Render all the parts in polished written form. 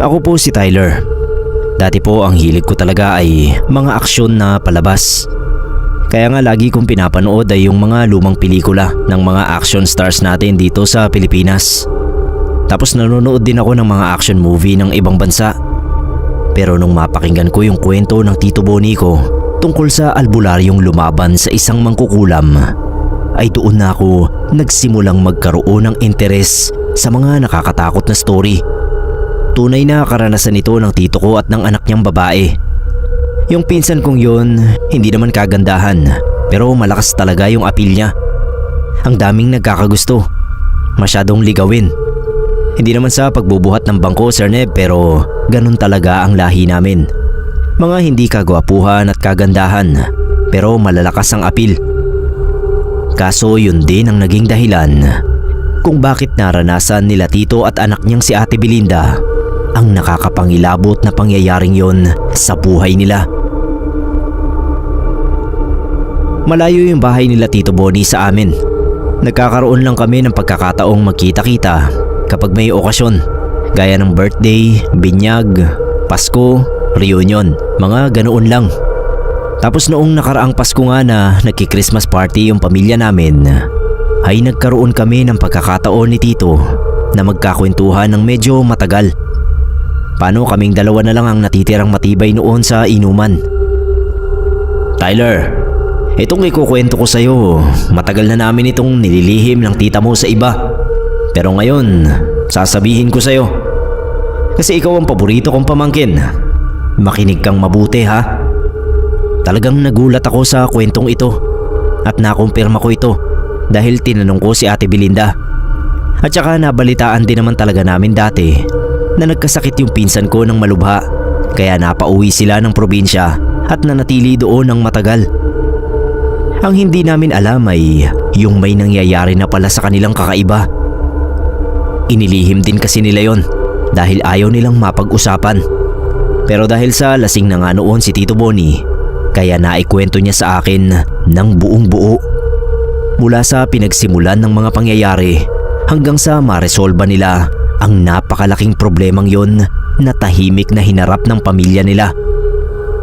Ako po si Tyler. Dati po ang hilig ko talaga ay mga aksyon na palabas. Kaya nga lagi kong pinapanood ay yung mga lumang pelikula ng mga action stars natin dito sa Pilipinas. Tapos nanonood din ako ng mga action movie ng ibang bansa. Pero nung mapakinggan ko yung kwento ng Tito Bonnie ko tungkol sa albularyong lumaban sa isang mangkukulam, ay doon na ako nagsimulang magkaroon ng interes sa mga nakakatakot na story. Tunay na karanasan ito ng tito ko at ng anak niyang babae. Yung pinsan kong yun, hindi naman kagandahan, pero malakas talaga yung appeal niya. Ang daming nagkakagusto, masyadong ligawin. Hindi naman sa pagbubuhat ng bangko, Sir Neb, pero ganun talaga ang lahi namin. Mga hindi kagwapuhan at kagandahan, pero malalakas ang appeal. Kaso yun din ang naging dahilan kung bakit naranasan nila tito at anak niyang si Ate Belinda ang nakakapangilabot na pangyayaring yon sa buhay nila. Malayo yung bahay nila Tito Bonnie sa amin. Nagkakaroon lang kami ng pagkakataong magkita-kita kapag may okasyon, gaya ng birthday, binyag, Pasko, reunion, mga ganoon lang. Tapos noong nakaraang Pasko nga na nagki-Christmas party yung pamilya namin, ay nagkaroon kami ng pagkakataon ni Tito na magkakwentuhan ng medyo matagal. Paano kaming dalawa na lang ang natitirang matibay noon sa inuman. Tyler, itong ikukwento ko sa'yo, matagal na namin itong nililihim ng tita mo sa iba. Pero ngayon, sasabihin ko sa'yo. Kasi ikaw ang paborito kong pamangkin. Makinig kang mabuti ha. Talagang nagulat ako sa kwentong ito at nakumpirma ko ito dahil tinanong ko si Ate Belinda. At saka nabalitaan din naman talaga namin dati na nagkasakit yung pinsan ko ng malubha, kaya napauwi sila ng probinsya at nanatili doon ng matagal. Ang hindi namin alam ay yung may nangyayari na pala sa kanilang kakaiba. Inilihim din kasi nila yon dahil ayaw nilang mapag-usapan. Pero dahil sa lasing na nga noon si Tito Bonnie, kaya naikwento niya sa akin ng buong buo. Mula sa pinagsimulan ng mga pangyayari hanggang sa maresolba nila ang napakalaking problemang yon na tahimik na hinarap ng pamilya nila.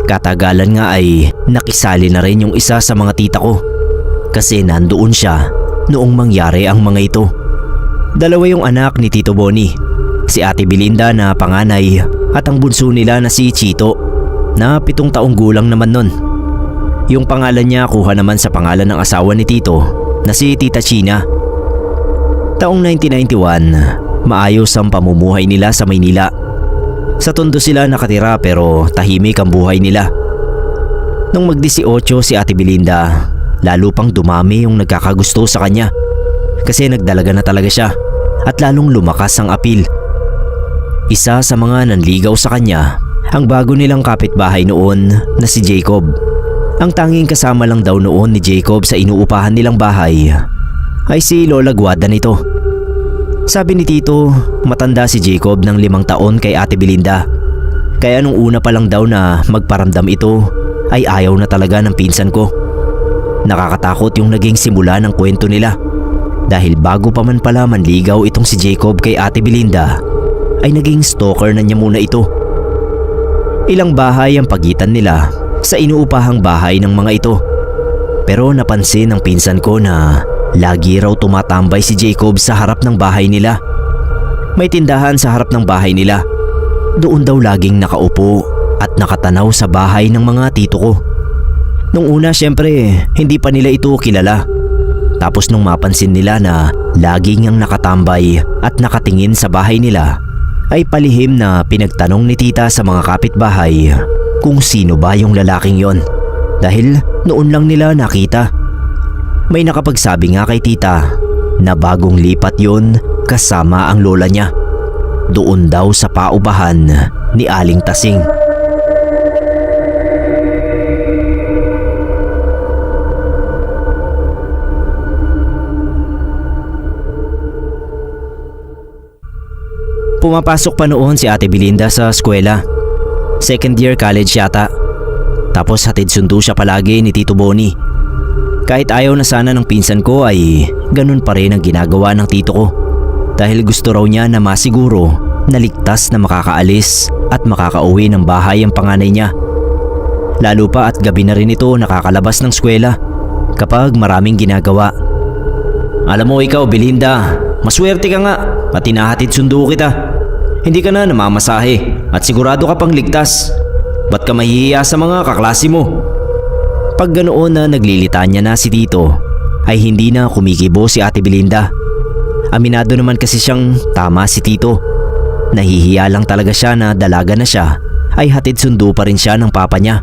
Katagalan nga ay nakisali na rin yung isa sa mga tita ko kasi nandoon siya noong mangyari ang mga ito. Dalawa yung anak ni Tito Bonnie, si Ate Belinda na panganay at ang bunso nila na si Chito na 7 taong gulang naman nun. Yung pangalan niya kuha naman sa pangalan ng asawa ni Tito na si Tita China. Taong 1991, maayos ang pamumuhay nila sa Maynila. Sa Tondo sila nakatira pero tahimik ang buhay nila. Nung mag-18 si Ate Belinda, lalo pang dumami yung nagkakagusto sa kanya kasi nagdalaga na talaga siya at lalong lumakas ang appeal. Isa sa mga nanligaw sa kanya ang bago nilang kapitbahay noon na si Jacob. Ang tanging kasama lang daw noon ni Jacob sa inuupahan nilang bahay ay si Lola Guada nito. Sabi ni Tito, matanda si Jacob ng 5 taon kay Ate Belinda. Kaya nung una pa lang daw na magparamdam ito ay ayaw na talaga ng pinsan ko. Nakakatakot yung naging simula ng kwento nila dahil bago pa man pala manligaw itong si Jacob kay Ate Belinda ay naging stalker na niya muna ito. Ilang bahay ang pagitan nila sa inuupahang bahay ng mga ito. Pero napansin ng pinsan ko na lagi raw tumatambay si Jacob sa harap ng bahay nila. May tindahan sa harap ng bahay nila. Doon daw laging nakaupo at nakatanaw sa bahay ng mga tito ko. Nung una syempre hindi pa nila ito kilala. Tapos nung mapansin nila na laging ang nakatambay at nakatingin sa bahay nila, ay palihim na pinagtanong ni tita sa mga kapitbahay kung sino ba yung lalaking yon dahil noon lang nila nakita. May nakapagsabi nga kay tita na bagong lipat yon kasama ang lola niya. Doon daw sa paubahan ni Aling Tasing. Pumapasok pa noon si Ate Belinda sa eskwela. Second year college yata. Tapos hatid sundo siya palagi ni Tito Bonnie. Kahit ayaw na sana ng pinsan ko ay ganun pa rin ang ginagawa ng tito ko. Dahil gusto raw niya na masiguro naligtas na makakaalis at makakauwi ng bahay ang panganay niya. Lalo pa at gabi na rin ito nakakalabas ng eskwela kapag maraming ginagawa. Alam mo ikaw Belinda, maswerte ka nga at tinahatid sundo kita. Hindi ka na namamasahe at sigurado ka pang ligtas. Ba't ka mahihiya sa mga kaklase mo? Pag ganoon na naglilitanya na si Tito ay hindi na kumikibo si Ate Belinda. Aminado naman kasi siyang tama si Tito. Nahihiya lang talaga siya na dalaga na siya ay hatid sundo pa rin siya ng papa niya.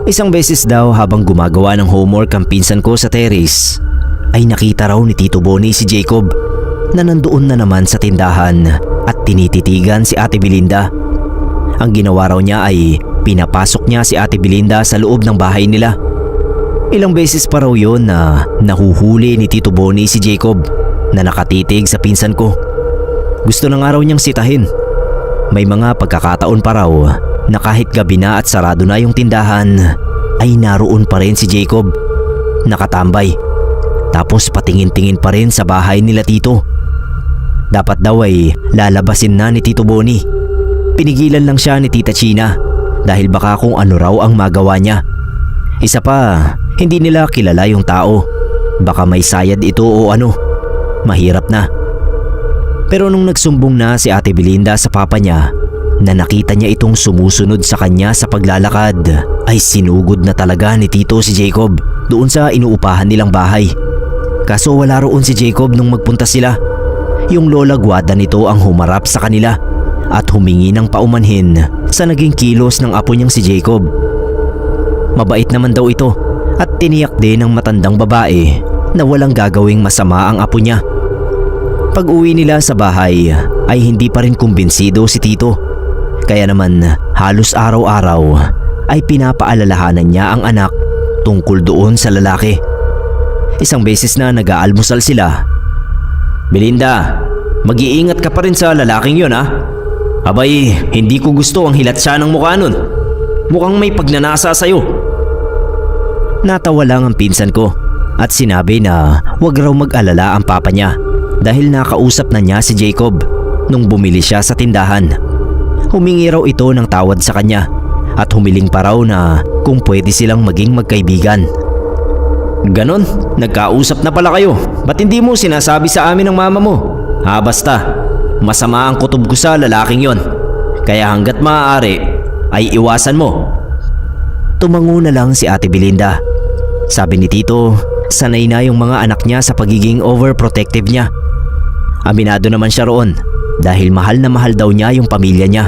Isang beses daw habang gumagawa ng homework ang pinsan ko sa terrace ay nakita raw ni Tito Bonnie si Jacob na nandoon na naman sa tindahan at tinititigan si Ate Belinda. Ang ginawa raw niya ay pinapasok niya si Ate Belinda sa loob ng bahay nila. Ilang beses pa raw yun na nahuhuli ni Tito Bonnie si Jacob na nakatitig sa pinsan ko. Gusto na nga raw niyang sitahin. May mga pagkakataon pa raw na kahit gabi na at sarado na yung tindahan ay naroon pa rin si Jacob, nakatambay. Tapos patingin-tingin pa rin sa bahay nila Tito. Dapat daw ay lalabasin na ni Tito Bonnie. Pinigilan lang siya ni Tita China dahil baka kung ano raw ang magawa niya. Isa pa, hindi nila kilala yung tao. Baka may sayad ito o ano. Mahirap na. Pero nung nagsumbong na si Ate Belinda sa papa niya na nakita niya itong sumusunod sa kanya sa paglalakad, ay sinugod na talaga ni Tito si Jacob doon sa inuupahan nilang bahay. Kaso wala roon si Jacob nung magpunta sila. Yung lola gwada nito ang humarap sa kanila at humingi ng paumanhin sa naging kilos ng apo niyang si Jacob. Mabait naman daw ito at tiniyak din ng matandang babae na walang gagawing masama ang apo niya. Pag uwi nila sa bahay ay hindi pa rin kumbinsido si Tito. Kaya naman halos araw-araw ay pinapaalalahanan niya ang anak tungkol doon sa lalaki. Isang beses na nag-aalmusal sila. Belinda, mag-iingat ka pa rin sa lalaking yon ha? Abay, hindi ko gusto ang hilat siya ng mukha nun. Mukhang may pagnanasa sa'yo. Natawa lang ang pinsan ko at sinabi na wag raw mag-alala ang papa niya dahil nakausap na niya si Jacob nung bumili siya sa tindahan. Humingi raw ito ng tawad sa kanya at humiling pa raw na kung pwede silang maging magkaibigan. Ganon, nagkausap na pala kayo. Ba't hindi mo sinasabi sa amin ng mama mo? Basta, masama ang kutob ko sa lalaking yon. Kaya hanggat maaari ay iwasan mo. Tumango na lang si Ate Belinda. Sabi ni Tito, sanay na yung mga anak niya sa pagiging overprotective niya. Aminado naman siya roon dahil mahal na mahal daw niya yung pamilya niya.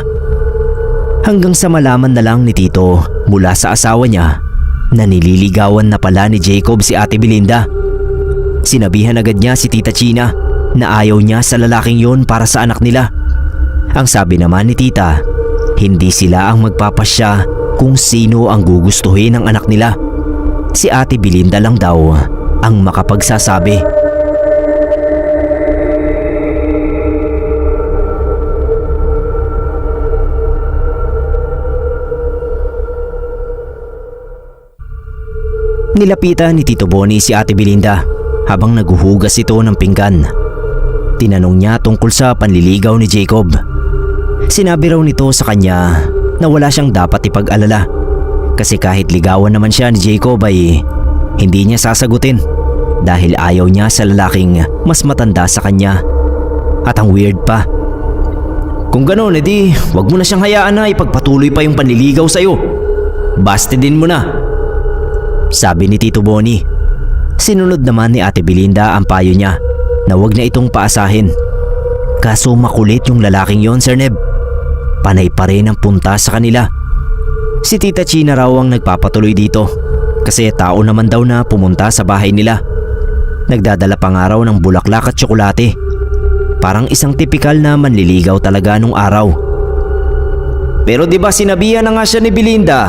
Hanggang sa malaman na lang ni Tito mula sa asawa niya na nililigawan na pala ni Jacob si Ate Belinda. Sinabihan agad niya si Tita China na ayaw niya sa lalaking yon para sa anak nila. Ang sabi naman ni Tita, hindi sila ang magpapasya kung sino ang gugustuhin ng anak nila. Si Ate Belinda lang daw ang makapagsasabi. Nilapitan ni Tito Bonnie si Ate Belinda habang naguhugas ito ng pinggan. Tinanong niya tungkol sa panliligaw ni Jacob. Sinabi raw nito sa kanya na wala siyang dapat ipag-alala kasi kahit ligawan naman siya ni Jacob ay hindi niya sasagutin dahil ayaw niya sa lalaking mas matanda sa kanya. At ang weird pa, kung ganoon edi wag mo na siyang hayaan na ipagpatuloy pa yung panliligaw sa'yo. Bastidin mo na, sabi ni Tito Bonnie. Sinunod naman ni Ate Belinda ang payo niya na wag na itong paasahin. Kaso makulit yung lalaking yon, Sir Neb. Panay pa rin ang punta sa kanila. Si Tita China raw ang nagpapatuloy dito kasi tao naman daw na pumunta sa bahay nila. Nagdadala pa nga raw ng bulaklak at tsokolate. Parang isang tipikal na manliligaw talaga nung araw. Pero di ba sinabihan na nga siya ni Belinda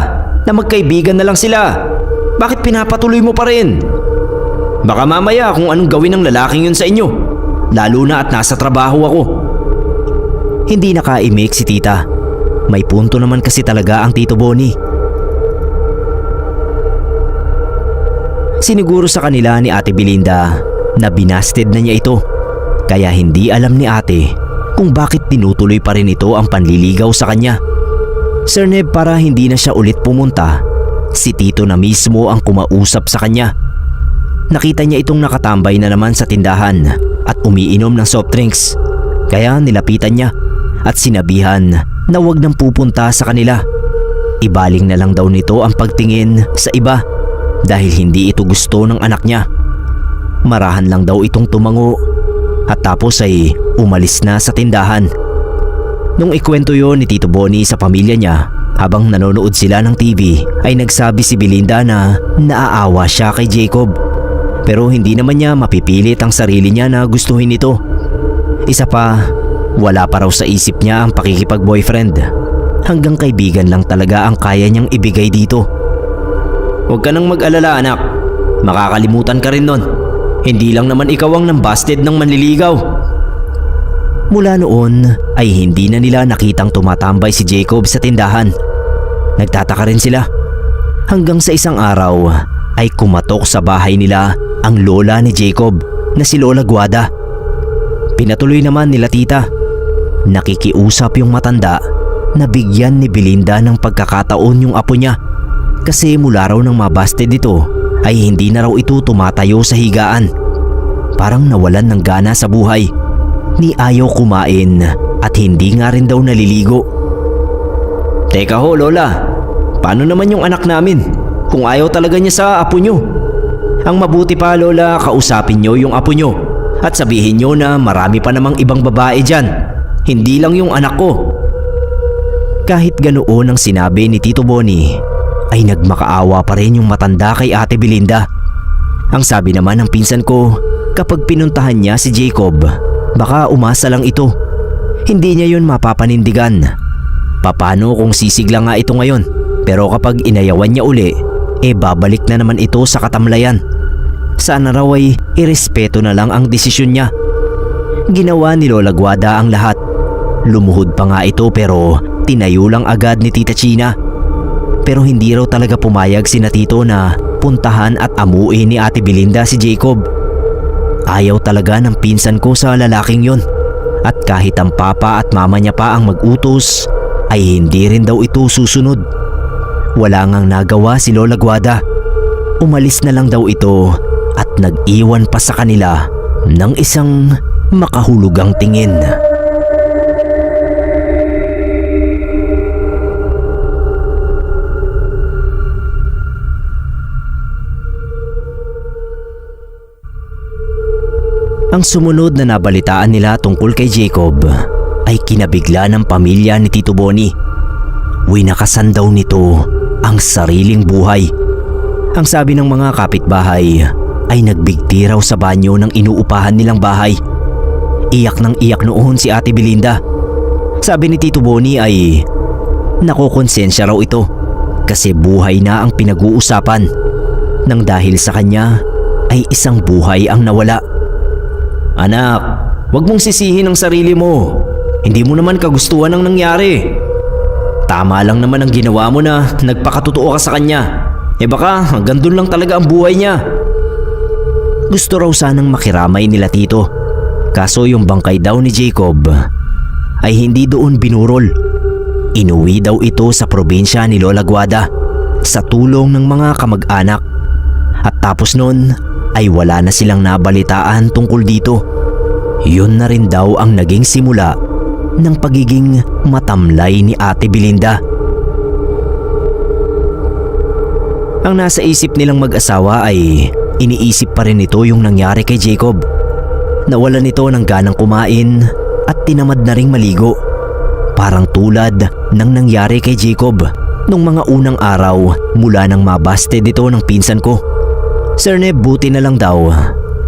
na magkaibigan na lang sila? Bakit pinapatuloy mo pa rin? Baka mamaya kung anong gawin ng lalaking yun sa inyo, lalo na at nasa trabaho ako. Hindi nakaimik si Tita. May punto naman kasi talaga ang Tito Bonnie. Siniguro sa kanila ni Ate Belinda na binasted na niya ito. Kaya hindi alam ni ate kung bakit tinutuloy pa rin ito ang panliligaw sa kanya. Sir Neb, para hindi na siya ulit pumunta, si Tito na mismo ang kumausap sa kanya. Nakita niya itong nakatambay na naman sa tindahan at umiinom ng soft drinks. Kaya nilapitan niya at sinabihan na huwag nang pupunta sa kanila. Ibaling na lang daw nito ang pagtingin sa iba dahil hindi ito gusto ng anak niya. Marahan lang daw itong tumango at tapos ay umalis na sa tindahan. Nung ikwento yon ni Tito Bonnie sa pamilya niya habang nanonood sila ng TV, ay nagsabi si Belinda na naaawa siya kay Jacob. Pero hindi naman niya mapipilit ang sarili niya na gustuhin ito. Isa pa, wala pa raw sa isip niya ang pakikipag-boyfriend. Hanggang kaibigan lang talaga ang kaya niyang ibigay dito. Huwag ka nang mag-alala anak, makakalimutan ka rin nun. Hindi lang naman ikaw ang nambasted ng manliligaw. Mula noon ay hindi na nila nakitang tumatambay si Jacob sa tindahan. Nagtataka rin sila. Hanggang sa isang araw ay kumatok sa bahay nila ang lola ni Jacob na si Lola Guada. Pinatuloy naman nila tita. Nakikiusap yung matanda na bigyan ni Belinda ng pagkakataon yung apo niya. Kasi mula raw nang mabasted ito ay hindi na raw ito tumatayo sa higaan. Parang nawalan ng gana sa buhay. Ni ayaw kumain at hindi nga rin daw naliligo. Teka ho Lola, paano naman yung anak namin kung ayaw talaga niya sa apo nyo? Ang mabuti pa Lola, kausapin nyo yung apo nyo at sabihin nyo na marami pa namang ibang babae dyan, hindi lang yung anak ko. Kahit ganoon ang sinabi ni Tito Bonnie, ay nagmakaawa pa rin yung matanda kay Ate Belinda. Ang sabi naman ng pinsan ko, kapag pinuntahan niya si Jacob, baka umasa lang ito. Hindi niya yun mapapanindigan. Paano kung sisigla nga ito ngayon, pero kapag inayawan niya uli, babalik na naman ito sa katamlayan. Sana raw ay irespeto na lang ang desisyon niya. Ginawa ni Lola Guada ang lahat. Lumuhod pa nga ito pero tinayo lang agad ni Tita China. Pero hindi raw talaga pumayag si Tito na puntahan at amuin ni Ate Belinda si Jacob. Ayaw talaga ng pinsan ko sa lalaking yon. At kahit ang papa at mama niya pa ang mag-utos, ay hindi rin daw ito susunod. Wala ngang nagawa si Lola Guada. Umalis na lang daw ito at nag-iwan pa sa kanila ng isang makahulugang tingin. Ang sumunod na nabalitaan nila tungkol kay Jacob ay kinabigla ng pamilya ni Tito Bonnie. Winakasan daw nito ang sariling buhay. Ang sabi ng mga kapitbahay ay nagbigti raw sa banyo ng inuupahan nilang bahay. Iyak ng iyak noon si Ate Belinda. Sabi ni Tito Bonnie ay nakokonsensya raw ito kasi buhay na ang pinag-uusapan nang dahil sa kanya ay isang buhay ang nawala. Anak, wag mong sisihin ang sarili mo. Hindi mo naman kagustuhan ang nangyari. Tama lang naman ang ginawa mo na nagpakatotoo ka sa kanya. Baka hanggang dun lang talaga ang buhay niya. Gusto raw sanang makiramay nila Tito. Kaso yung bangkay daw ni Jacob ay hindi doon binurol. Inuwi daw ito sa probinsya ni Lola Guada sa tulong ng mga kamag-anak. At tapos nun ay wala na silang nabalitaan tungkol dito. Yun na rin daw ang naging simula ng pagiging matamlay ni Ate Belinda. Ang nasa isip nilang mag-asawa ay iniisip pa rin ito yung nangyari kay Jacob. Nawalan nito ng ganang kumain at tinamad na ring maligo. Parang tulad ng nangyari kay Jacob nung mga unang araw mula nang mabasted ito ng pinsan ko. Sir Neb, buti na lang daw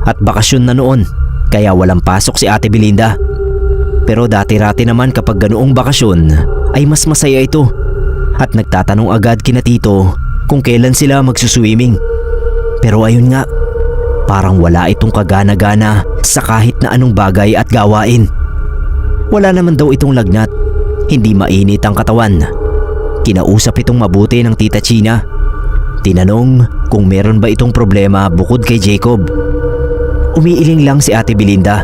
at bakasyon na noon kaya walang pasok si Ate Belinda. Pero dati-rati naman kapag ganoong bakasyon ay mas masaya ito at nagtatanong agad kina Tito kung kailan sila magsuswimming. Pero ayun nga, parang wala itong kagana-gana sa kahit na anong bagay at gawain. Wala naman daw itong lagnat, hindi mainit ang katawan. Kinausap itong mabuti ng Tita China. Tinanong kung meron ba itong problema bukod kay Jacob. Umiiling lang si Ate Belinda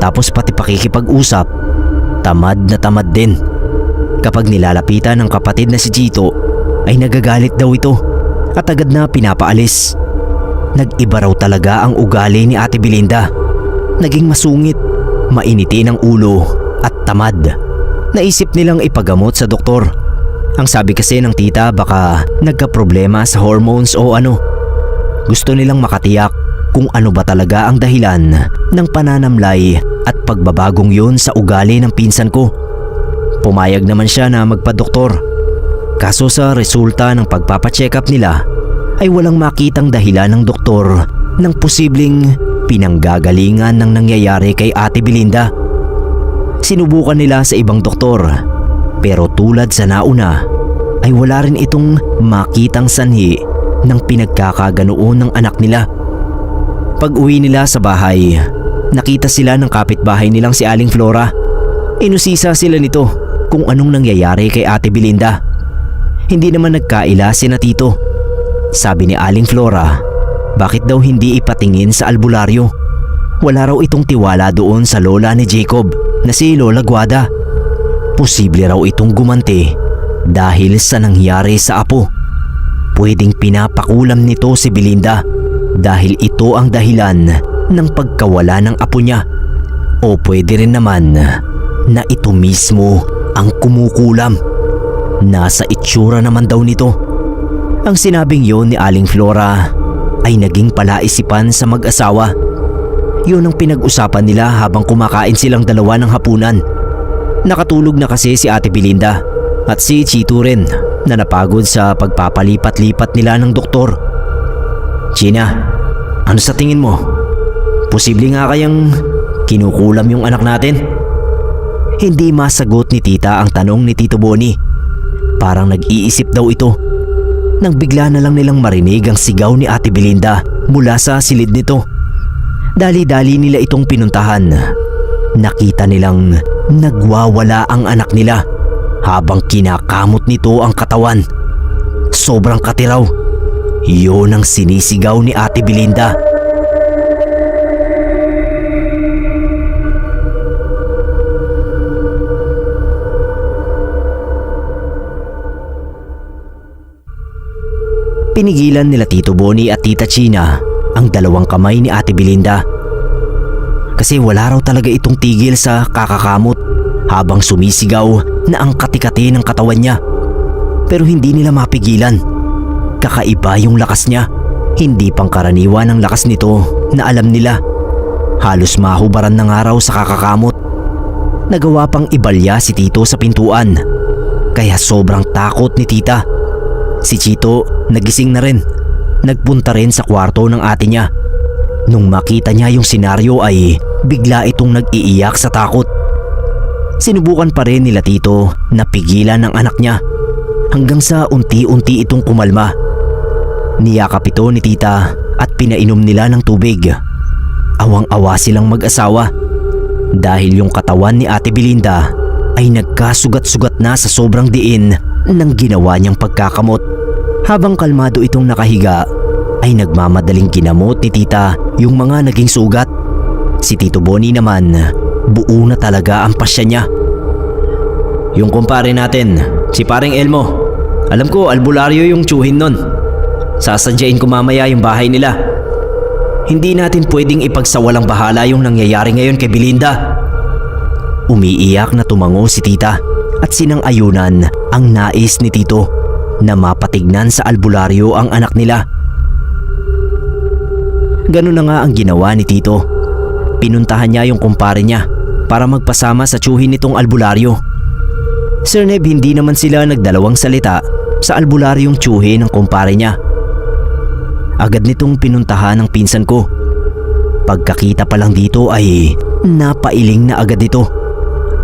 Tapos pati pakikipag-usap, tamad na tamad din. Kapag nilalapitan ng kapatid na si Chito ay nagagalit daw ito at agad na pinapaalis. Nag-iba raw talaga ang ugali ni Ate Belinda. Naging masungit, mainitin ang ulo at tamad. Naisip nilang ipagamot sa doktor. Ang sabi kasi ng tita baka nagka-problema sa hormones o ano. Gusto nilang makatiyak kung ano ba talaga ang dahilan ng pananamlay at pagbabagong yun sa ugali ng pinsan ko. Pumayag naman siya na magpa-doktor. Kaso sa resulta ng pagpapacheck up nila ay walang makitang dahilan ng doktor ng posibleng pinanggagalingan ng nangyayari kay Ate Belinda. Sinubukan nila sa ibang doktor pero tulad sa nauna ay wala rin itong makitang sanhi ng pinagkakaganoon ng anak nila. Pag uwi nila sa bahay, nakita sila ng kapitbahay nilang si Aling Flora. Inusisa sila nito kung anong nangyayari kay Ate Belinda. Hindi naman nagkaila sina Tito. Sabi ni Aling Flora, bakit daw hindi ipatingin sa albularyo? Wala raw itong tiwala doon sa lola ni Jacob na si Lola Guada. Posible raw itong gumanti dahil sa nangyari sa apo. Pwedeng pinapakulam nito si Belinda dahil ito ang dahilan ng pagkawala ng apo niya. O pwede rin naman na ito mismo ang kumukulam. Nasa itsura naman daw nito. Ang sinabing yon ni Aling Flora ay naging palaisipan sa mag-asawa. Yun ang pinag-usapan nila habang kumakain silang dalawa ng hapunan. Nakatulog na kasi si Ate Belinda at si Chito rin na napagod sa pagpapalipat-lipat nila ng doktor. Gina, ano sa tingin mo? Posible nga kayang kinukulam yung anak natin? Hindi masagot ni tita ang tanong ni Tito Boni. Parang nag-iisip daw ito. Nang bigla na lang nilang marinig ang sigaw ni Ate Belinda mula sa silid nito. Dali-dali nila itong pinuntahan. Nakita nilang nagwawala ang anak nila habang kinakamot nito ang katawan. Sobrang katiraw. Yun ang sinisigaw ni Ate Belinda. Pinigilan nila Tito Boni at Tita China ang dalawang kamay ni Ate Belinda. Kasi wala raw talaga itong tigil sa kakakamot habang sumisigaw na ang kati-kati ng katawan niya. Pero hindi nila mapigilan. Kakaiba yung lakas niya. Hindi pangkaraniwan ang lakas nito na alam nila. Halos mahubaran ng araw sa kakakamot. Nagawa pang ibalya si Tito sa pintuan. Kaya sobrang takot ni Tita. Si Chito nagising na rin. Nagpunta rin sa kwarto ng ate niya. Nung makita niya yung senaryo ay bigla itong nag-iiyak sa takot. Sinubukan pa rin nila Tito na pigilan ang anak niya hanggang sa unti-unti itong kumalma. Niyakap ito ni tita at pinainom nila ng tubig. Awang-awa silang mag-asawa dahil yung katawan ni Ate Belinda ay nagkasugat-sugat na sa sobrang diin ng ginawa niyang pagkakamot. Habang kalmado itong nakahiga ay nagmamadaling ginamot ni tita yung mga naging sugat. Si Tito Boni naman, buo na talaga ang pasya niya. Yung kumpare natin, si paring Elmo, alam ko albularyo yung tsuhin nun. Sasadyain ko mamaya yung bahay nila. Hindi natin pwedeng ipagsawalang bahala yung nangyayari ngayon kay Belinda. Umiiyak na tumango si tita at sinang-ayunan ang nais ni Tito na mapatignan sa albularyo ang anak nila. Ganun na nga ang ginawa ni Tito. Pinuntahan niya yung kumpare niya para magpasama sa tsuhin nitong albularyo. Sir Neb, hindi naman sila nagdalawang salita sa albularyong tsuhin ng kumpare niya. Agad nitong pinuntahan ng pinsan ko. Pagkakita pa lang dito ay napailing na agad ito.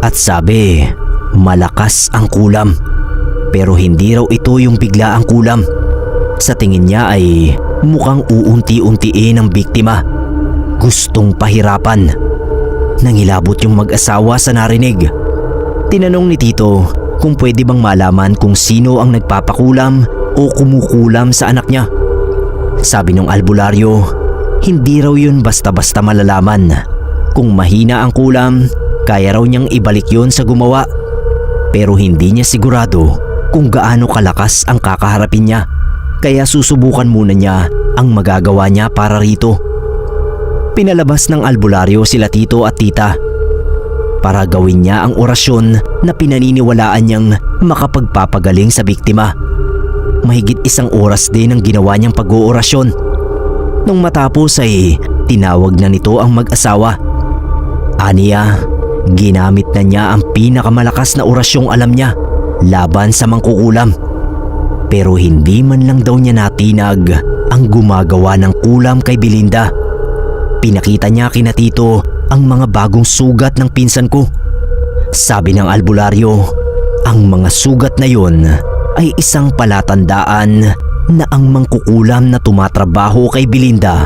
At sabi, malakas ang kulam. Pero hindi raw ito yung bigla ang kulam. Sa tingin niya ay mukhang uunti-untiin ang biktima. Gustong pahirapan. Nangilabot yung mag-asawa sa narinig. Tinanong ni Tito kung pwede bang malaman kung sino ang nagpapakulam o kumukulam sa anak niya. Sabi ng albularyo, hindi raw yun basta-basta malalaman Kung mahina ang kulam, kaya raw niyang ibalik yon sa gumawa. Pero hindi niya sigurado kung gaano kalakas ang kakaharapin niya. Kaya susubukan muna niya ang magagawa niya para rito. Pinalabas ng albularyo sila tito at tita para gawin niya ang orasyon na pinaniniwalaan niyang makapagpapagaling sa biktima. Mahigit 1 oras din ang ginawa niyang pag-oorasyon. Nung matapos ay tinawag na nito ang mag-asawa. Aniya, ginamit na niya ang pinakamalakas na orasyong alam niya laban sa mangkukulam. Pero hindi man lang daw niya natinag ang gumagawa ng kulam kay Belinda. Pinakita niya kina tito ang mga bagong sugat ng pinsan ko. Sabi ng albularyo, ang mga sugat na yon ay isang palatandaan na ang mangkukulam na tumatrabaho kay Belinda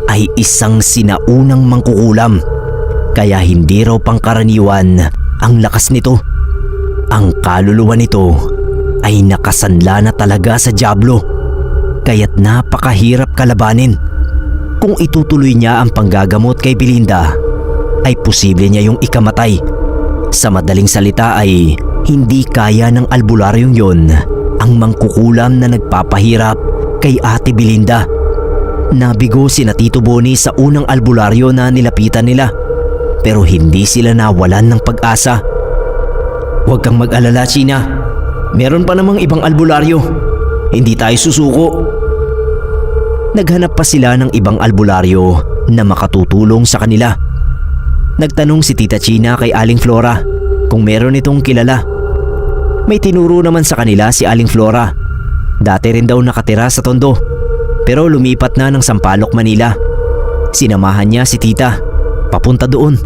ay isang sinaunang mangkukulam. Kaya hindi raw pangkaraniwan ang lakas nito. Ang kaluluwa nito ay nakasanla na talaga sa dyablo, kaya't napakahirap kalabanin. Kung itutuloy niya ang panggagamot kay Belinda, ay posible niya yung ikamatay. Sa madaling salita ay hindi kaya ng albularyong yon ang mangkukulam na nagpapahirap kay Ate Belinda. Nabigo sina Tito Boni sa unang albularyo na nilapitan nila, pero hindi sila nawalan ng pag-asa. Huwag kang mag-alala, China. Meron pa namang ibang albularyo. Hindi tayo susuko. Naghanap pa sila ng ibang albularyo na makatutulong sa kanila. Nagtanong si Tita China kay Aling Flora kung meron itong kilala. May tinuro naman sa kanila si Aling Flora. Dati rin daw nakatira sa Tondo, pero lumipat na ng Sampaloc, Manila. Sinamahan niya si Tita papunta doon.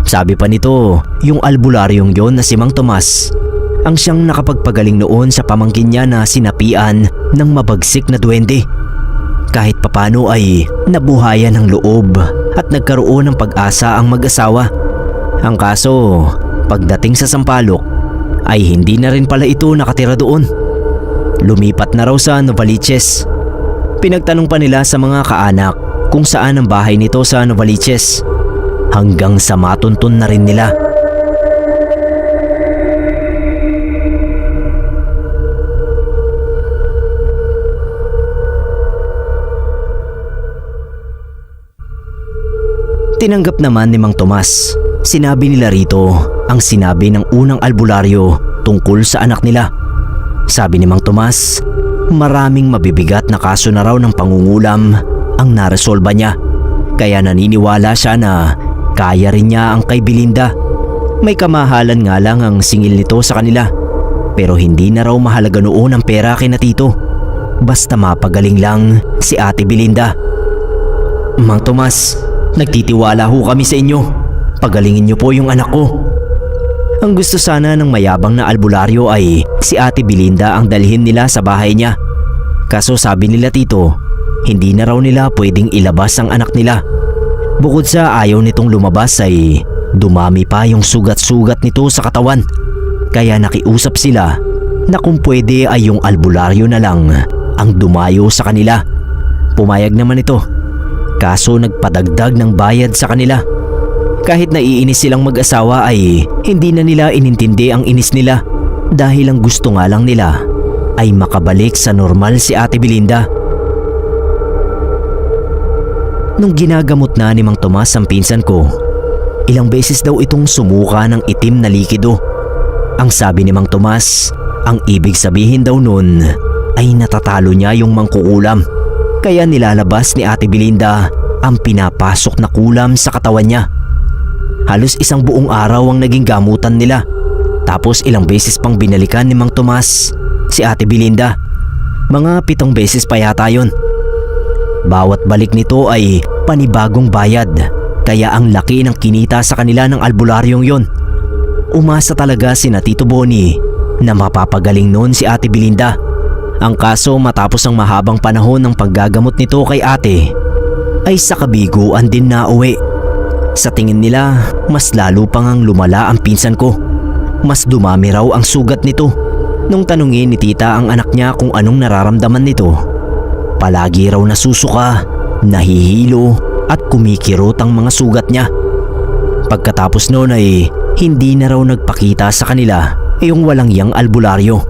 Sabi pa nito, yung albularyong yon na si Mang Tomas ang siyang nakapagpagaling noon sa pamangkin niya na sinapian ng mabagsik na duwende. Kahit papano ay nabuhayan ng loob at nagkaroon ng pag-asa ang mag-asawa. Ang kaso, pagdating sa Sampaloc ay hindi na rin pala ito nakatira doon. Lumipat na raw sa Novaliches. Pinagtanong pa nila sa mga kaanak kung saan ang bahay nito sa Novaliches, hanggang sa matuntun na rin nila. Tinanggap naman ni Mang Tomas. Sinabi nila rito ang sinabi ng unang albularyo tungkol sa anak nila. Sabi ni Mang Tomas, maraming mabibigat na kaso na raw ng pangungulam ang naresolba niya. Kaya naniniwala siya na kaya rin niya ang kay Belinda. May kamahalan nga lang ang singil nito sa kanila, pero hindi na raw mahalaga noon ang pera kina tito. Basta mapagaling lang si Ate Belinda. Mang Tomas, nagtitiwala ho kami sa inyo. Pagalingin niyo po yung anak ko. Ang gusto sana ng mayabang na albularyo ay si Ate Belinda ang dalhin nila sa bahay niya. Kaso sabi nila tito, hindi na raw nila pwedeng ilabas ang anak nila. Bukod sa ayaw nitong lumabas ay dumami pa yung sugat-sugat nito sa katawan. Kaya nakiusap sila na kung pwede ay yung albularyo na lang ang dumayo sa kanila. Pumayag naman ito. Kaso nagpadagdag ng bayad sa kanila. Kahit naiinis silang mag-asawa ay hindi na nila inintindi ang inis nila, dahil ang gusto nga lang nila ay makabalik sa normal si Ate Belinda. Nung ginagamot na ni Mang Tomas ang pinsan ko, ilang beses daw itong sumuka ng itim na likido. Ang sabi ni Mang Tomas, ang ibig sabihin daw nun ay natatalo niya yung mangkukulam. Kaya nilalabas ni Ate Belinda ang pinapasok na kulam sa katawan niya. Halos 1 buong araw ang naging gamutan nila. Tapos ilang beses pang binalikan ni Mang Tomas si Ate Belinda. Mga 7 beses pa yata yun. Bawat balik nito ay panibagong bayad, kaya ang laki ng kinita sa kanila ng albularyong yon. Umasa talaga sina Tito Boni na mapapagaling noon si Ate Belinda. Ang kaso matapos ang mahabang panahon ng paggagamot nito kay ate, ay sa kabiguan din nauwi. Sa tingin nila, mas lalo pang ang lumala ang pinsan ko. Mas dumami raw ang sugat nito. Nung tanungin ni tita ang anak niya kung anong nararamdaman nito, palagi raw nasusuka, nahihilo at kumikirot ang mga sugat niya. Pagkatapos noon ay hindi na raw nagpakita sa kanila yung walang yang albularyo.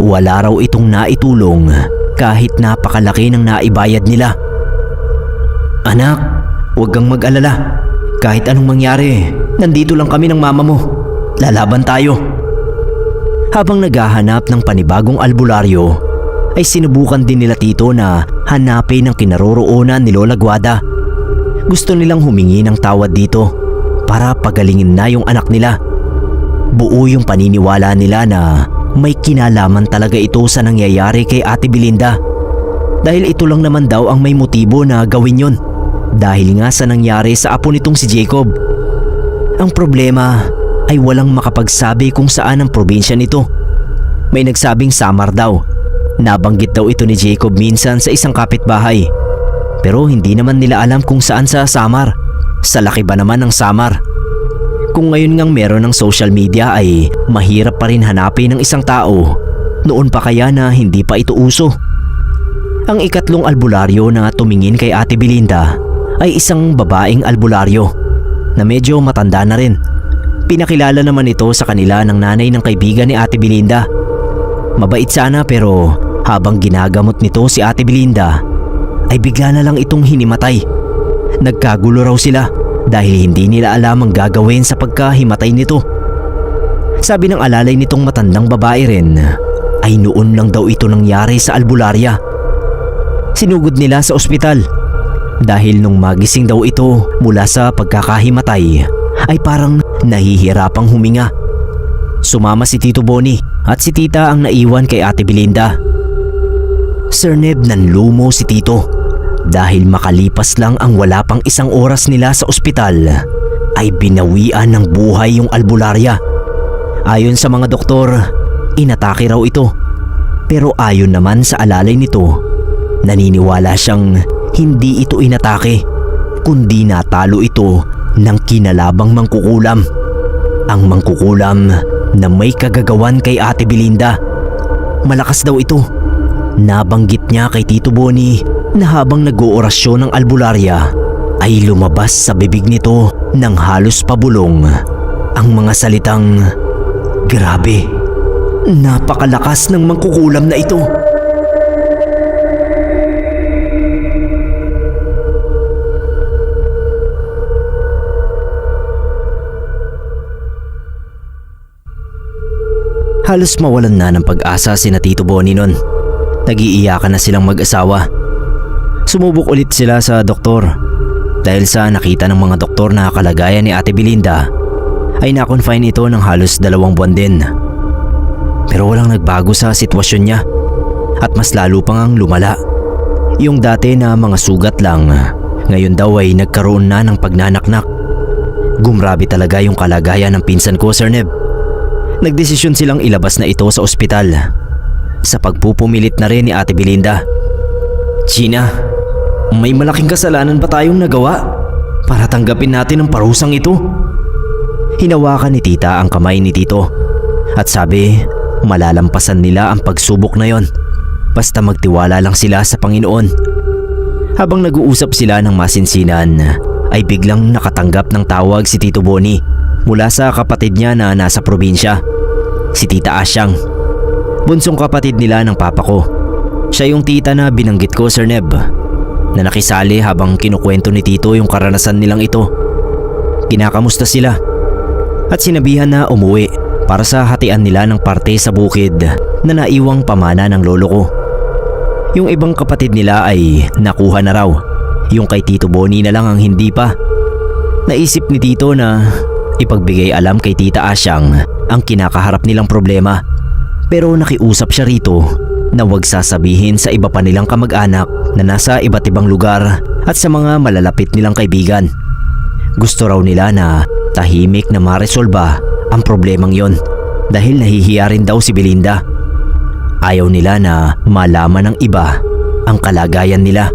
Wala raw itong naitulong kahit napakalaki ng naibayad nila. Anak, huwag kang mag-alala. Kahit anong mangyari, nandito lang kami ng mama mo. Lalaban tayo. Habang naghahanap ng panibagong albularyo, ay sinubukan din nila Tito na hanapin ang kinaroroonan ni Lola Guada. Gusto nilang humingi ng tawad dito para pagalingin na yung anak nila. Buo yung paniniwala nila na may kinalaman talaga ito sa nangyayari kay Ate Belinda. Dahil ito lang naman daw ang may motibo na gawin yon. Dahil nga sa nangyari sa apo nitong si Jacob. Ang problema ay walang makapagsabi kung saan ang probinsya nito. May nagsabing Samar daw. Nabanggit daw ito ni Jacob minsan sa isang kapitbahay. Pero hindi naman nila alam kung saan sa Samar. Sa laki ba naman ng Samar? Kung ngayon ngang meron ng social media ay mahirap pa rin hanapin ng isang tao. Noon pa kaya na hindi pa ito uso? Ang ikatlong albularyo na tumingin kay Ate Belinda ay isang babaeng albularyo na medyo matanda na rin. Pinakilala naman ito sa kanila ng nanay ng kaibigan ni Ate Belinda. Mabait sana pero habang ginagamot nito si Ate Belinda ay bigla na lang itong hinimatay. Nagkagulo raw sila dahil hindi nila alam ang gagawin sa pagkahimatay nito. Sabi ng alalay nitong matandang babae rin ay noon lang daw ito nangyari sa albularya. Sinugod nila sa ospital dahil nung magising daw ito mula sa pagkakahimatay ay parang nahihirapang huminga. Sumama si Tito Boni at si Tita ang naiwan kay Ate Belinda. Sir Neb, nanlumo si Tito dahil makalipas lang ang wala pang isang oras nila sa ospital ay binawian ng buhay yung albularya. Ayon sa mga doktor, inatake raw ito. Pero ayon naman sa alalay nito, naniniwala siyang hindi ito inatake kundi natalo ito ng kinalabang mangkukulam. Ang mangkukulam na may kagagawan kay Ate Belinda. Malakas daw ito. Nabanggit niya kay Tito Boni na habang nag-oorasyon ng albularya ay lumabas sa bibig nito ng halos pabulong ang mga salitang, "Grabe, napakalakas ng mangkukulam na ito." Halos mawalan na ng pag-asa sina Tito Boni nun. Nag-iiyakan na silang mag-asawa. Sumubok ulit sila sa doktor dahil sa nakita ng mga doktor na kalagayan ni Ate Belinda ay na-confine ito ng halos 2 buwan din. Pero walang nagbago sa sitwasyon niya at mas lalo pang ang lumala. Yung dati na mga sugat lang, ngayon daw ay nagkaroon na ng pagnanaknak. Gumrabe talaga yung kalagayan ng pinsan ko, Sir Neb. Nagdesisyon silang ilabas na ito sa ospital sa pagpupumilit na rin ni Ate Belinda. "Gina, may malaking kasalanan ba tayong nagawa para tanggapin natin ang parusang ito?" Hinawakan ni Tita ang kamay ni Tito at sabi malalampasan nila ang pagsubok na yon basta magtiwala lang sila sa Panginoon. Habang nag-uusap sila ng masinsinan ay biglang nakatanggap ng tawag si Tito Boni mula sa kapatid niya na nasa probinsya, si Tita Asyang. Bunsong kapatid nila ng papa ko. Siya yung tita na binanggit ko, Sir Neb, na nakisali habang kinukwento ni Tito yung karanasan nilang ito. Kinakamusta sila at sinabihan na umuwi para sa hatian nila ng parte sa bukid na naiwang pamana ng lolo ko. Yung ibang kapatid nila ay nakuha na raw. Yung kay Tito Boni na lang ang hindi pa. Naisip ni Tito na ipagbigay alam kay Tita Asyang ang kinakaharap nilang problema. Pero nakiusap siya rito na huwag sasabihin sa iba pa nilang kamag-anak na nasa iba't ibang lugar at sa mga malalapit nilang kaibigan. Gusto raw nila na tahimik na maresolba ang problemang yon dahil nahihiya rin daw si Belinda. Ayaw nila na malaman ng iba ang kalagayan nila.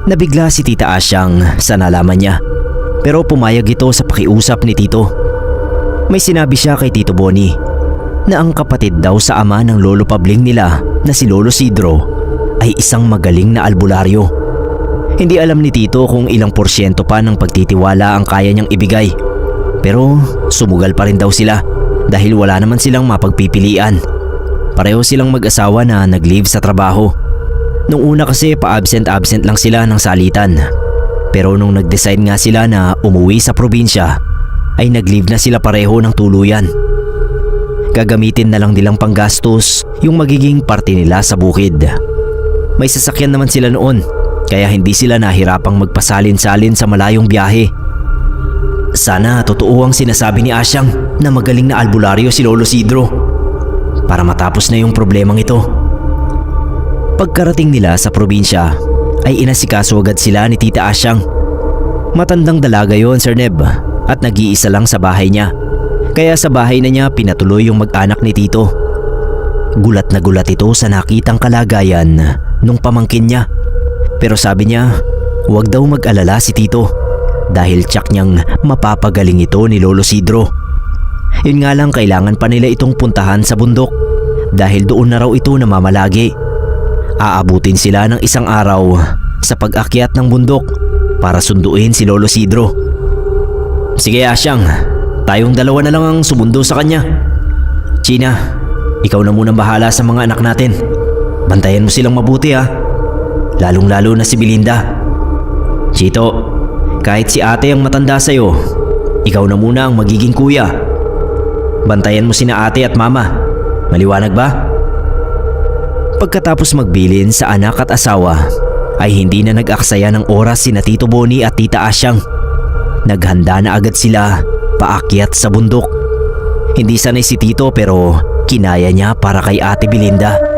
Nabigla si Tita Asyang sa nalaman niya, pero pumayag ito sa pakiusap ni Tito. May sinabi siya kay Tito Boni na ang kapatid daw sa ama ng lolo pabling nila na si Lolo Sidro ay isang magaling na albularyo. Hindi alam ni Tito kung ilang porsyento pa ng pagtitiwala ang kaya niyang ibigay. Pero sumugal pa rin daw sila dahil wala naman silang mapagpipilian. Pareho silang mag-asawa na nag-leave sa trabaho. Nung una kasi pa-absent-absent lang sila ng salitan. Pero nung nag-decide nga sila na umuwi sa probinsya, ay nag-leave na sila pareho ng tuluyan. Gagamitin na lang nilang panggastos yung magiging parte nila sa bukid. May sasakyan naman sila noon, kaya hindi sila nahirapang magpasalin-salin sa malayong biyahe. Sana totoo ang sinasabi ni Asyang na magaling na albularyo si Lolo Sidro para matapos na yung problemang ito. Pagkarating nila sa probinsya ay inasikaso agad sila ni Tita Asyang. Matandang dalaga yon, Sir Neb, at nag-iisa lang sa bahay niya. Kaya sa bahay na niya pinatuloy yung mag-anak ni Tito. Gulat na gulat ito sa nakitang kalagayan nung pamangkin niya. Pero sabi niya, huwag daw mag-alala si Tito dahil tsak niyang mapapagaling ito ni Lolo Sidro. Yun nga lang, kailangan pa nila itong puntahan sa bundok dahil doon na raw ito namamalagi. Aabutin sila ng isang araw sa pag-akyat ng bundok para sunduin si Lolo Sidro. Sige Asyang, tayong dalawa na lang ang sumundo sa kanya. China, ikaw na munang bahala sa mga anak natin. Bantayan mo silang mabuti ha. Lalong-lalo na si Belinda. Chito, kahit si ate ang matanda sa'yo, ikaw na muna ang magiging kuya. Bantayan mo sina ate at mama. Maliwanag ba? Pagkatapos magbilin sa anak at asawa, ay hindi na nag-aksaya ng oras sina Tito Boni at Tita Asyang. Naghanda na agad sila paakyat sa bundok. Hindi sanay si Tito pero kinaya niya para kay Ate Belinda.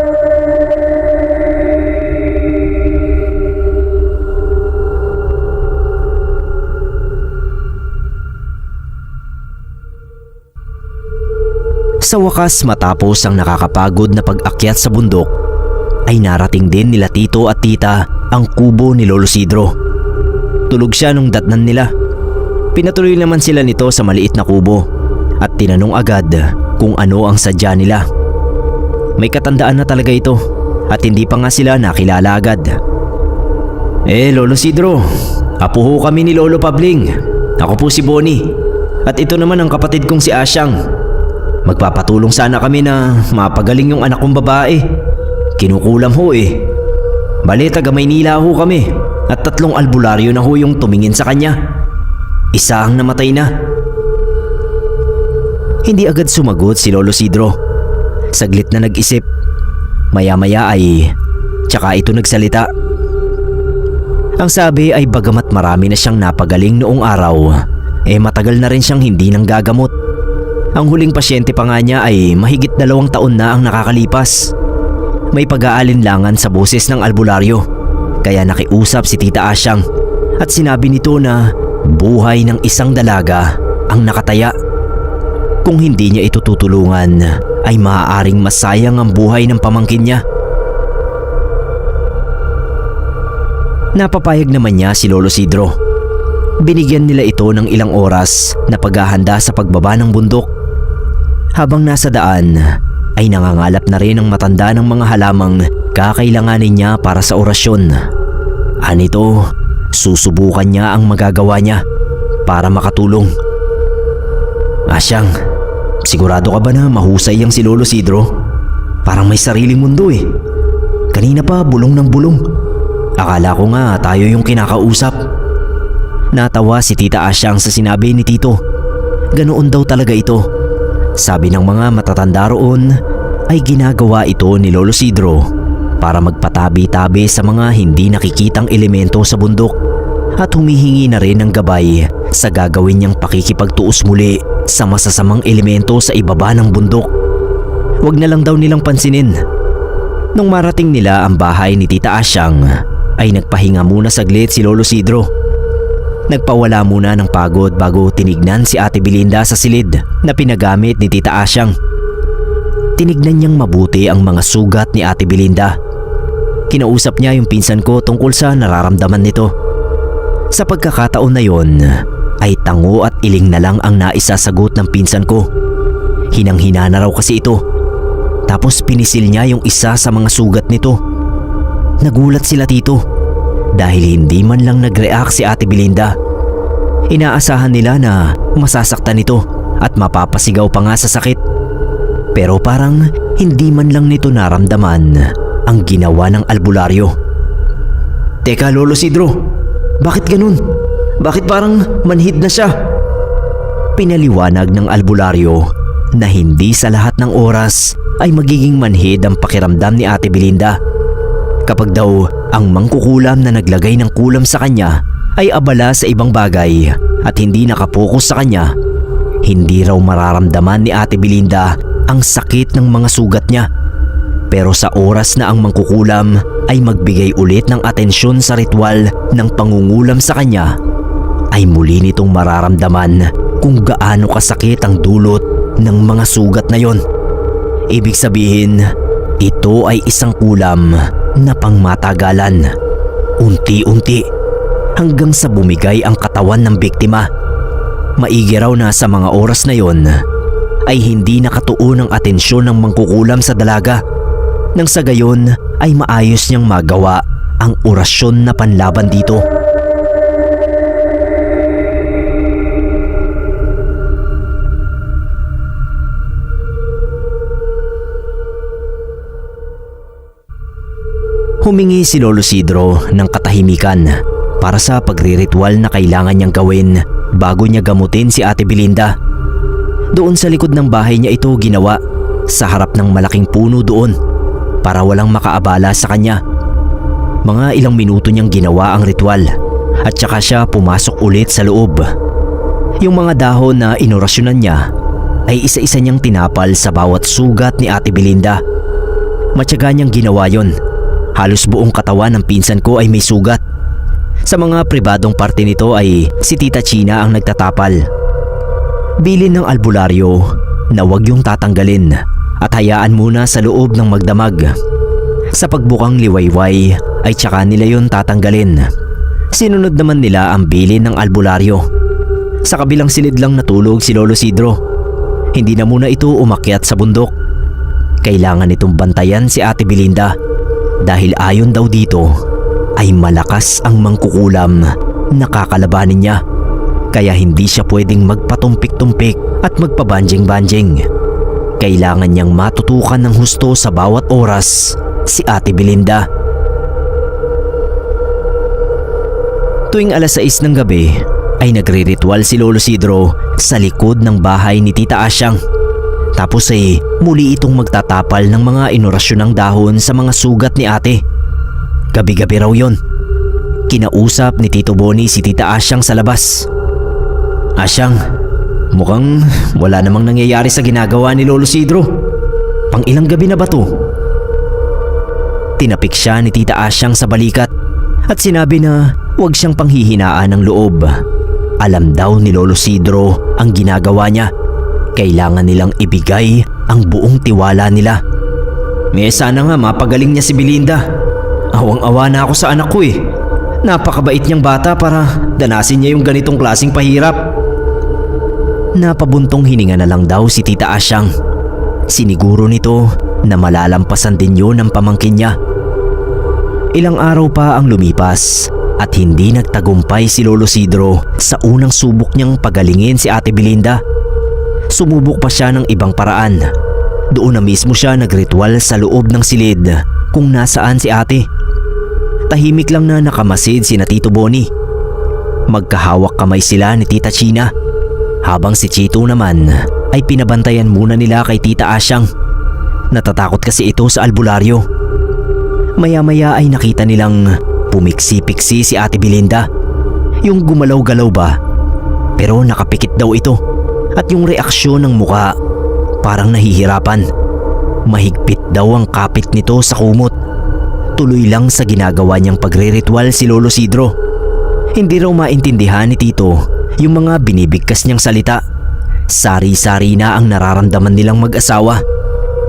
Sa wakas, matapos ang nakakapagod na pag-akyat sa bundok, ay narating din nila Tito at Tita ang kubo ni Lolo Sidro. Tulog siya nung datnan nila. Pinatuloy naman sila nito sa maliit na kubo at tinanong agad kung ano ang sadya nila. May katandaan na talaga ito at hindi pa nga sila nakilala agad. Lolo Sidro, apo ho kami ni Lolo Pabling. Ako po si Boni at ito naman ang kapatid kong si Asyang. Magpapatulong sana kami na mapagaling yung anak kong babae. Kinukulam ho eh. Bale, taga Maynila ho kami at 3 albularyo na ho yung tumingin sa kanya. Isa ang namatay na. Hindi agad sumagot si Lolo Sidro. Saglit na nag-isip. Maya-maya ay tsaka ito nagsalita. Ang sabi ay bagamat marami na siyang napagaling noong araw, matagal na rin siyang hindi nang gagamot. Ang huling pasyente pa nga niya ay mahigit 2 taon na ang nakakalipas. May pag-aalinlangan sa boses ng albularyo, kaya nakiusap si Tita Asyang at sinabi nito na buhay ng isang dalaga ang nakataya. Kung hindi niya ito tutulungan, ay maaaring masayang ang buhay ng pamangkin niya. Napapayag naman niya si Lolo Sidro. Binigyan nila ito ng ilang oras na paghahanda sa pagbaba ng bundok. Habang nasa daan, ay nangangalap na rin ang matanda ng mga halamang kakailanganin niya para sa orasyon. Anito, susubukan niya ang magagawa niya para makatulong. Asyang, sigurado ka ba na mahusay ang si Lolo Sidro? Parang may sariling mundo eh. Kanina pa bulong ng bulong. Akala ko nga tayo yung kinakausap. Natawa si Tita Asyang sa sinabi ni Tito. Ganoon daw talaga ito. Sabi ng mga matatanda roon ay ginagawa ito ni Lolo Sidro para magpatabi-tabi sa mga hindi nakikitang elemento sa bundok at humihingi na rin ng gabay sa gagawin niyang pakikipagtuos muli sa masasamang elemento sa ibaba ng bundok. Huwag na lang daw nilang pansinin. Nung marating nila ang bahay ni Tita Asyang ay nagpahinga muna saglit si Lolo Sidro. Nagpawala muna ng pagod bago tinignan si Ate Belinda sa silid na pinagamit ni Tita Asyang. Tinignan niyang mabuti ang mga sugat ni Ate Belinda. Kinausap niya yung pinsan ko tungkol sa nararamdaman nito. Sa pagkakataon na yon, ay tango at iling na lang ang naisasagot ng pinsan ko. Hinang-hina na raw kasi ito. Tapos pinisil niya yung isa sa mga sugat nito. Nagulat sila Tito dahil hindi man lang nag-react si Ate Belinda. Inaasahan nila na masasaktan ito at mapapasigaw pa nga sa sakit. Pero parang hindi man lang nito naramdaman ang ginawa ng albularyo. Teka Lolo Isidro, bakit ganun? Bakit parang manhid na siya? Pinaliwanag ng albularyo na hindi sa lahat ng oras ay magiging manhid ang pakiramdam ni Ate Belinda. Kapag daw ang mangkukulam na naglagay ng kulam sa kanya ay abala sa ibang bagay at hindi nakapokus sa kanya, hindi raw mararamdaman ni Ate Belinda ang sakit ng mga sugat niya. Pero sa oras na ang mangkukulam ay magbigay ulit ng atensyon sa ritual ng pangungulam sa kanya, ay muli nitong mararamdaman kung gaano kasakit ang dulot ng mga sugat na yon. Ibig sabihin, ito ay isang kulam na pangmatagalan. Unti-unti hanggang sa bumigay ang katawan ng biktima. Maigi raw na sa mga oras na yon ay hindi nakatuon ang atensyon ng mangkukulam sa dalaga, nang sa gayon ay maayos niyang magawa ang orasyon na panlaban dito. Humingi si Lolo Isidro ng katahimikan para sa pagriritual na kailangan niyang gawin bago niya gamutin si Ate Belinda. Doon sa likod ng bahay niya ito ginawa, sa harap ng malaking puno doon, para walang makaabala sa kanya. Mga ilang minuto niyang ginawa ang ritual at saka siya pumasok ulit sa loob. Yung mga dahon na inorasyonan niya ay isa-isa niyang tinapal sa bawat sugat ni Ate Belinda. Matyaga niyang ginawa yon. Halos buong katawan ng pinsan ko ay may sugat. Sa mga pribadong parte nito ay si Tita China ang nagtatapal. Bilin ng albularyo na huwag yung tatanggalin at hayaan muna sa loob ng magdamag. Sa pagbukang liwayway ay tsaka nila yun tatanggalin. Sinunod naman nila ang bilin ng albularyo. Sa kabilang silid lang natulog si Lolo Isidro. Hindi na muna ito umakyat sa bundok. Kailangan itong bantayan si Ate Belinda dahil ayon daw dito ay malakas ang mangkukulam na kakalabanin niya. Kaya hindi siya pwedeng magpatumpik-tumpik at magpabanjing-banjing. Kailangan niyang matutukan ng husto sa bawat oras si Ate Belinda. Tuwing alas 6 ng gabi ay nagre-ritual si Lolo Isidro sa likod ng bahay ni Tita Asyang. Tapos ay muli itong magtatapal ng mga inorasyon ng dahon sa mga sugat ni ate. Gabi-gabi raw yon. Kinausap ni Tito Boni si Tita Asyang sa labas. Asyang, mukhang wala namang nangyayari sa ginagawa ni Lolo Isidro. Pang ilang gabi na ba to? Tinapik siya ni Tita Asyang sa balikat at sinabi na huwag siyang panghihinaan ng loob. Alam daw ni Lolo Isidro ang ginagawa niya. Kailangan nilang ibigay ang buong tiwala nila. Sana nga mapagaling niya si Belinda. Awang-awa na ako sa anak ko eh. Napakabait niyang bata para danasin niya yung ganitong klaseng pahirap. Napabuntong hininga na lang daw si Tita Asyang. Siniguro nito na malalampasan din yun ng pamangkin niya. Ilang araw pa ang lumipas at hindi nagtagumpay si Lolo Isidro sa unang subok niyang pagalingin si Ate Belinda. Sumubok pa siya ng ibang paraan. Doon na mismo siya nagritual sa loob ng silid kung nasaan si ate. Tahimik lang na nakamasid sina Tito Boni. Magkahawak kamay sila ni Tita China, habang si Chito naman ay pinabantayan muna nila kay Tita Asyang. Natatakot kasi ito sa albularyo. Maya-maya ay nakita nilang pumiksi-piksi si Ate Belinda. Yung gumalaw-galaw ba? Pero nakapikit daw ito. At yung reaksyon ng muka, parang nahihirapan. Mahigpit daw ang kapit nito sa kumot. Tuloy lang sa ginagawa niyang pagre-ritual si Lolo Isidro. Hindi raw maintindihan ni Tito yung mga binibigkas niyang salita. Sari-sari na ang nararamdaman nilang mag-asawa,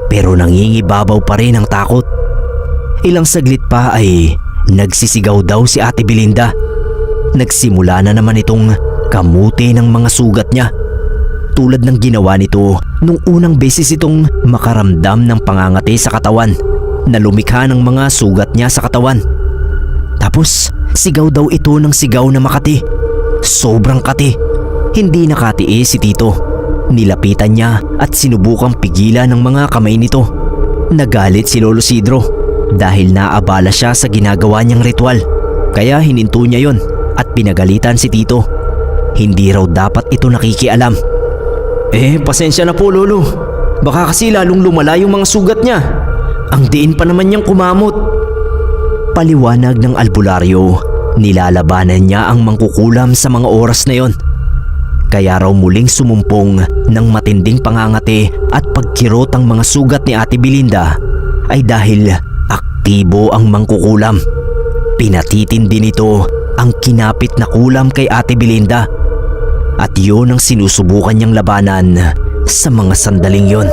pero nangingibabaw pa rin ang takot. Ilang saglit pa ay nagsisigaw daw si Ate Belinda. Nagsimula na naman itong kamuti ng mga sugat niya. Tulad ng ginawa nito nung unang beses itong makaramdam ng pangangati sa katawan na lumikha ng mga sugat niya sa katawan. Tapos sigaw daw ito ng sigaw na makati. Sobrang kati. Hindi nakatiis si Tito. Nilapitan niya at sinubukang pigilan ng mga kamay nito. Nagalit si Lolo Sidro dahil naabala siya sa ginagawa niyang ritual. Kaya hininto niya yon at pinagalitan si Tito. Hindi raw dapat ito nakikialam. Pasensya na po Lolo. Baka kasi lalong lumala yung mga sugat niya. Ang diin pa naman niyang kumamot. Paliwanag ng albularyo, nilalabanan niya ang mangkukulam sa mga oras na yon. Kaya raw muling sumumpong ng matinding pangangati at pagkirot ang mga sugat ni Ate Belinda ay dahil aktibo ang mangkukulam. Pinatitindi nito ang kinapit na kulam kay Ate Belinda at yun ang sinusubukan niyang labanan sa mga sandaling yon.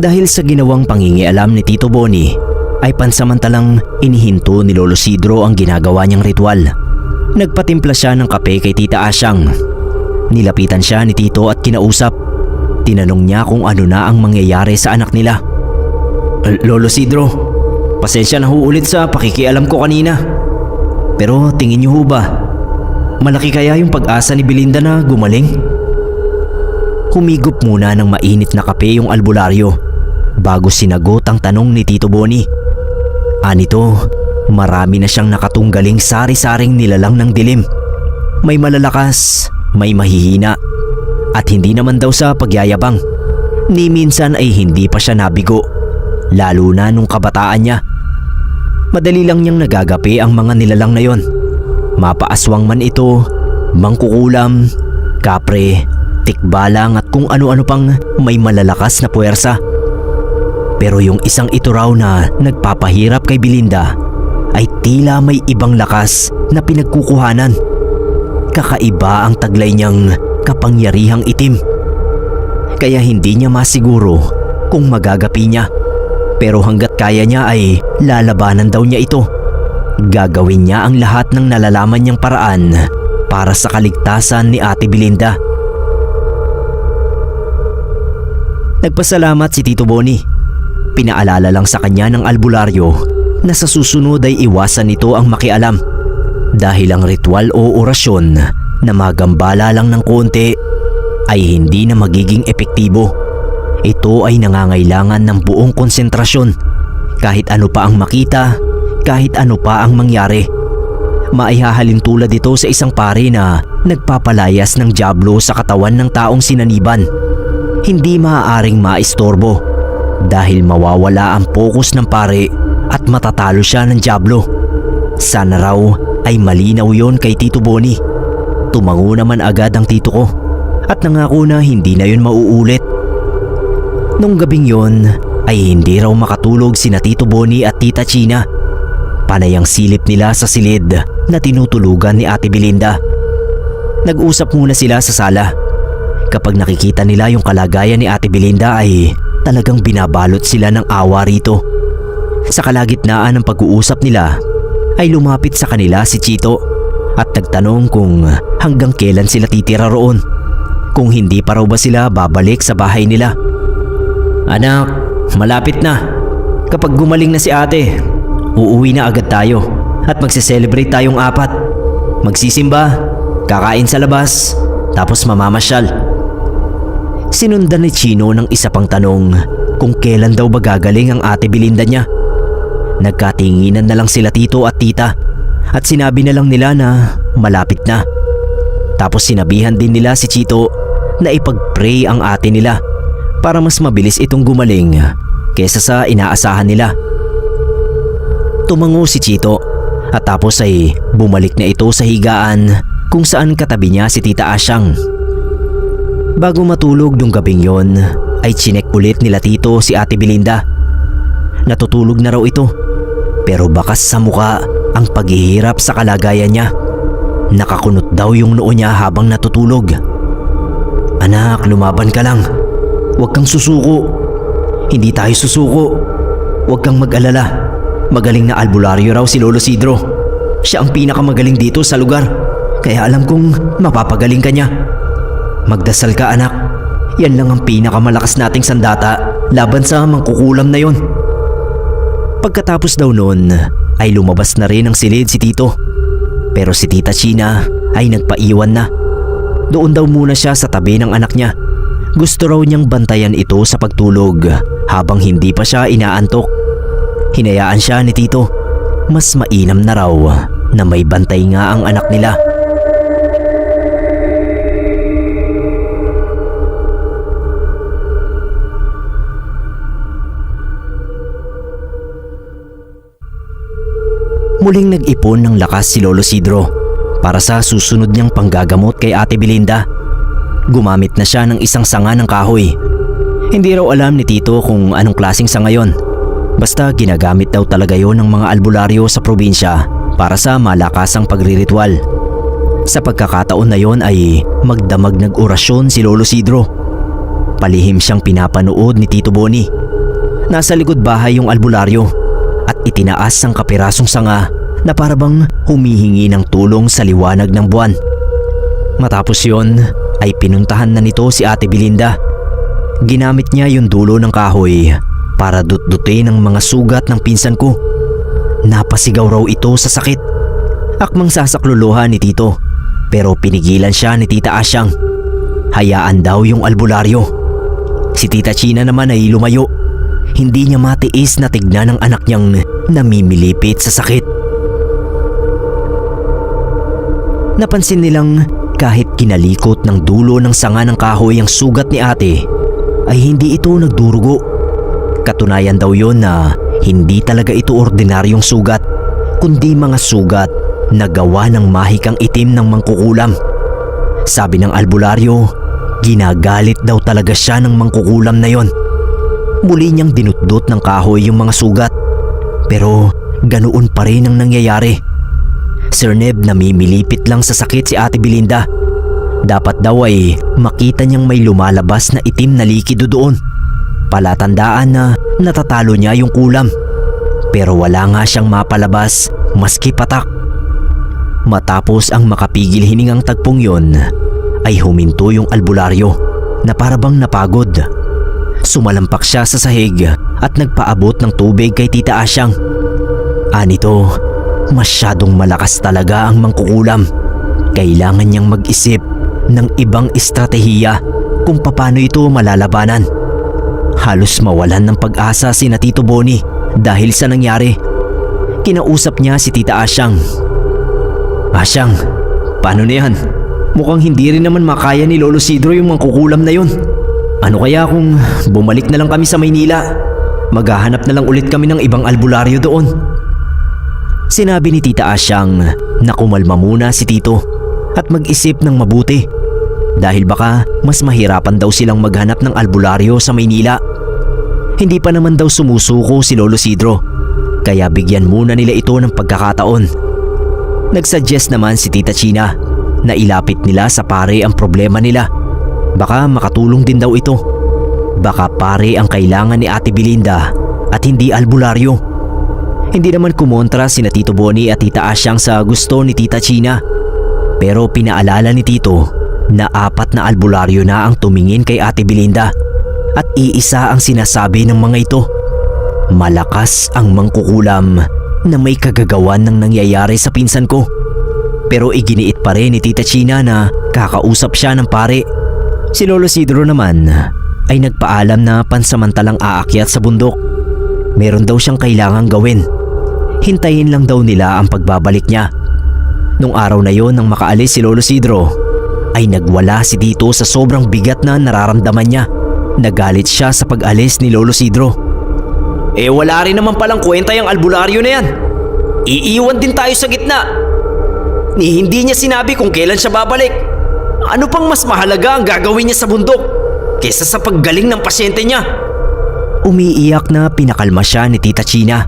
Dahil sa ginawang pangingialam ni Tito Boni, ay pansamantalang inihinto ni Lolo Sidro ang ginagawa niyang ritual. Nagpatimpla siya ng kape kay Tita Asyang. Nilapitan siya ni Tito at kinausap. Tinanong niya kung ano na ang mangyayari sa anak nila. Lolo Sidro, pasensya na ho ulit sa pakikialam ko kanina. Pero tingin niyo ho ba, malaki kaya yung pag-asa ni Belinda na gumaling? Humigop muna ng mainit na kape yung albularyo bago sinagot ang tanong ni Tito Boni. Anito, marami na siyang nakatunggaling sari-saring nilalang ng dilim. May malalakas, may mahihina, at hindi naman daw sa pagyayabang. Ni minsan ay hindi pa siya nabigo, lalo na nung kabataan niya. Madali lang niyang nagagapi ang mga nilalang na yon. Mapaaswang man ito, mangkukulam, kapre, tikbalang at kung ano-ano pang may malalakas na puwersa. Pero yung isang ito raw na nagpapahirap kay Belinda ay tila may ibang lakas na pinagkukuhanan. Kakaiba ang taglay niyang kapangyarihang itim. Kaya hindi niya masiguro kung magagapi niya. Pero hanggat kaya niya ay lalabanan daw niya ito. Gagawin niya ang lahat ng nalalaman niyang paraan para sa kaligtasan ni Ate Belinda. Nagpasalamat si Tito Boni. Pinaalala lang sa kanya ng albularyo na sa susunod ay iwasan nito ang makialam dahil ang ritual o orasyon na magambala lang ng konti ay hindi na magiging epektibo. Ito ay nangangailangan ng buong konsentrasyon. Kahit ano pa ang makita, kahit ano pa ang mangyari. Maihahalin tulad ito sa isang pare na nagpapalayas ng dyablo sa katawan ng taong sinaniban. Hindi maaaring maistorbo dahil mawawala ang focus ng pare at matatalo siya ng dyablo. Sana raw ay malinaw yon kay Tito Boni. Tumango naman agad ang tito ko at nangako na hindi na yon mauulit. Nung gabing yon ay hindi raw makatulog sina Tito Boni at Tita China. Panay ang silip nila sa silid na tinutulugan ni Ate Belinda. Nag-usap muna sila sa sala. Kapag nakikita nila yung kalagayan ni Ate Belinda ay talagang binabalot sila ng awa rito. Sa kalagitnaan ng pag-uusap nila ay lumapit sa kanila si Chito at nagtanong kung hanggang kailan sila titira roon. Kung hindi pa raw ba sila babalik sa bahay nila. Anak, malapit na. Kapag gumaling na si ate, uuwi na agad tayo at magse-celebrate tayong apat. Magsisimba, kakain sa labas, tapos mamamasyal. Sinundan ni Chino ng isa pang tanong kung kailan daw ba gagaling ang Ate Belinda niya. Nagkatinginan na lang sila tito at tita at sinabi na lang nila na malapit na. Tapos sinabihan din nila si Chito na ipag-pray ang ate nila para mas mabilis itong gumaling kesa sa inaasahan nila. Tumango si Chito at tapos ay bumalik na ito sa higaan kung saan katabi niya si Tita Asyang. Bago matulog nung gabing yon ay chinek ulit nila tito si Ate Belinda. Natutulog na raw ito pero bakas sa muka ang paghihirap sa kalagayan niya. Nakakunot daw yung noo niya habang natutulog. Anak, lumaban ka lang. Huwag kang susuko. Hindi tayo susuko. Huwag kang mag-alala. Magaling na albularyo raw si Lolo Sidro. Siya ang pinakamagaling dito sa lugar. kaya alam kong mapapagaling ka niya. Magdasal ka anak, yan lang ang pinakamalakas nating sandata laban sa mangkukulam na yon. Pagkatapos daw noon ay lumabas na rin ang silid si Tito. Pero si Tita China ay nagpaiwan na. Doon daw muna siya sa tabi ng anak niya. Gusto raw niyang bantayan ito sa pagtulog habang hindi pa siya inaantok. Hinayaan siya ni Tito. Mas mainam na raw na may bantay nga ang anak nila. Muling nag-ipon ng lakas si Lolo Sidro para sa susunod niyang panggagamot kay Ate Belinda. Gumamit na siya ng isang sanga ng kahoy. Hindi raw alam ni Tito kung anong klaseng sanga yon. Basta ginagamit daw talaga yon ng mga albularyo sa probinsya para sa malakasang pagriritual. Sa pagkakataon na yon ay magdamag nag-orasyon si Lolo Sidro. Palihim siyang pinapanood ni Tito Boni. Nasa likod bahay yung albularyo at itinaas ang kapirasong sanga na parabang humihingi ng tulong sa liwanag ng buwan. Matapos yon ay pinuntahan na nito si Ate Belinda. Ginamit niya yung dulo ng kahoy para dutdutin ang mga sugat ng pinsan ko. Napasigaw raw ito sa sakit. Akmang sasakluluhan ni Tito pero pinigilan siya ni Tita Asyang. Hayaan daw yung albularyo. Si Tita China naman ay lumayo. Hindi niya matiis na tignan ang anak niyang namimilipit sa sakit. Napansin nilang kahit kinalikot ng dulo ng sanga ng kahoy ang sugat ni ate, ay hindi ito nagdurugo. Katunayan daw yon na hindi talaga ito ordinaryong sugat, kundi mga sugat na gawa ng mahikang itim ng mangkukulam. Sabi ng albularyo, ginagalit daw talaga siya ng mangkukulam na yon. Muli niyang dinutdot ng kahoy yung mga sugat, pero ganoon pa rin ang nangyayari. Sir Neb, namimilipit lang sa sakit si Ate Belinda. Dapat daw ay makita niyang may lumalabas na itim na likido doon. Palatandaan na natatalo niya yung kulam. Pero wala nga siyang mapalabas maski patak. Matapos ang makapigil hiningang tagpong yon, ay huminto yung albularyo na parabang napagod. Sumalampak siya sa sahig at nagpaabot ng tubig kay Tita Asyang. Anito, masyadong malakas talaga ang mangkukulam. Kailangan niyang mag-isip ng ibang estratehiya kung paano ito malalabanan. Halos mawalan ng pag-asa si Tito Boni dahil sa nangyari. Kinausap niya si Tita Asyang. Asyang, paano na yan? Mukhang hindi rin naman makaya ni Lolo Sidro yung mangkukulam na yun. Ano kaya kung bumalik na lang kami sa Maynila? Maghahanap na lang ulit kami ng ibang albularyo doon. Sinabi ni Tita Asyang na kumalma muna si Tito at mag-isip ng mabuti dahil baka mas mahirapan daw silang maghanap ng albularyo sa Maynila. Hindi pa naman daw sumusuko si Lolo Sidro, kaya bigyan muna nila ito ng pagkakataon. Nagsuggest naman si Tita China na ilapit nila sa pare ang problema nila. Baka makatulong din daw ito. Baka pare ang kailangan ni Ate Belinda at hindi albularyo. Hindi naman kumontra sina Tito Boni at Tita Asyang sa gusto ni Tita China. Pero pinaalala ni Tito na 4 na albularyo na ang tumingin kay Ate Belinda at iisa ang sinasabi ng mga ito. Malakas ang mangkukulam na may kagagawan ng nangyayari sa pinsan ko. Pero iginiit pa rin ni Tita China na kakausap siya ng pare. Si Lolo Sidro naman ay nagpaalam na pansamantalang aakyat sa bundok. Meron daw siyang kailangang gawin. Hintayin lang daw nila ang pagbabalik niya. Nung araw na yon nang makaalis si Lolo Sidro, ay nagwala si Tito sa sobrang bigat na nararamdaman niya. Nagalit siya sa pag-alis ni Lolo Sidro. Wala rin naman palang kwenta yung albularyo na yan. Iiwan din tayo sa gitna. Hindi niya sinabi kung kailan siya babalik. Ano pang mas mahalaga ang gagawin niya sa bundok kesa sa paggaling ng pasyente niya? Umiiyak na pinakalma siya ni Tita China.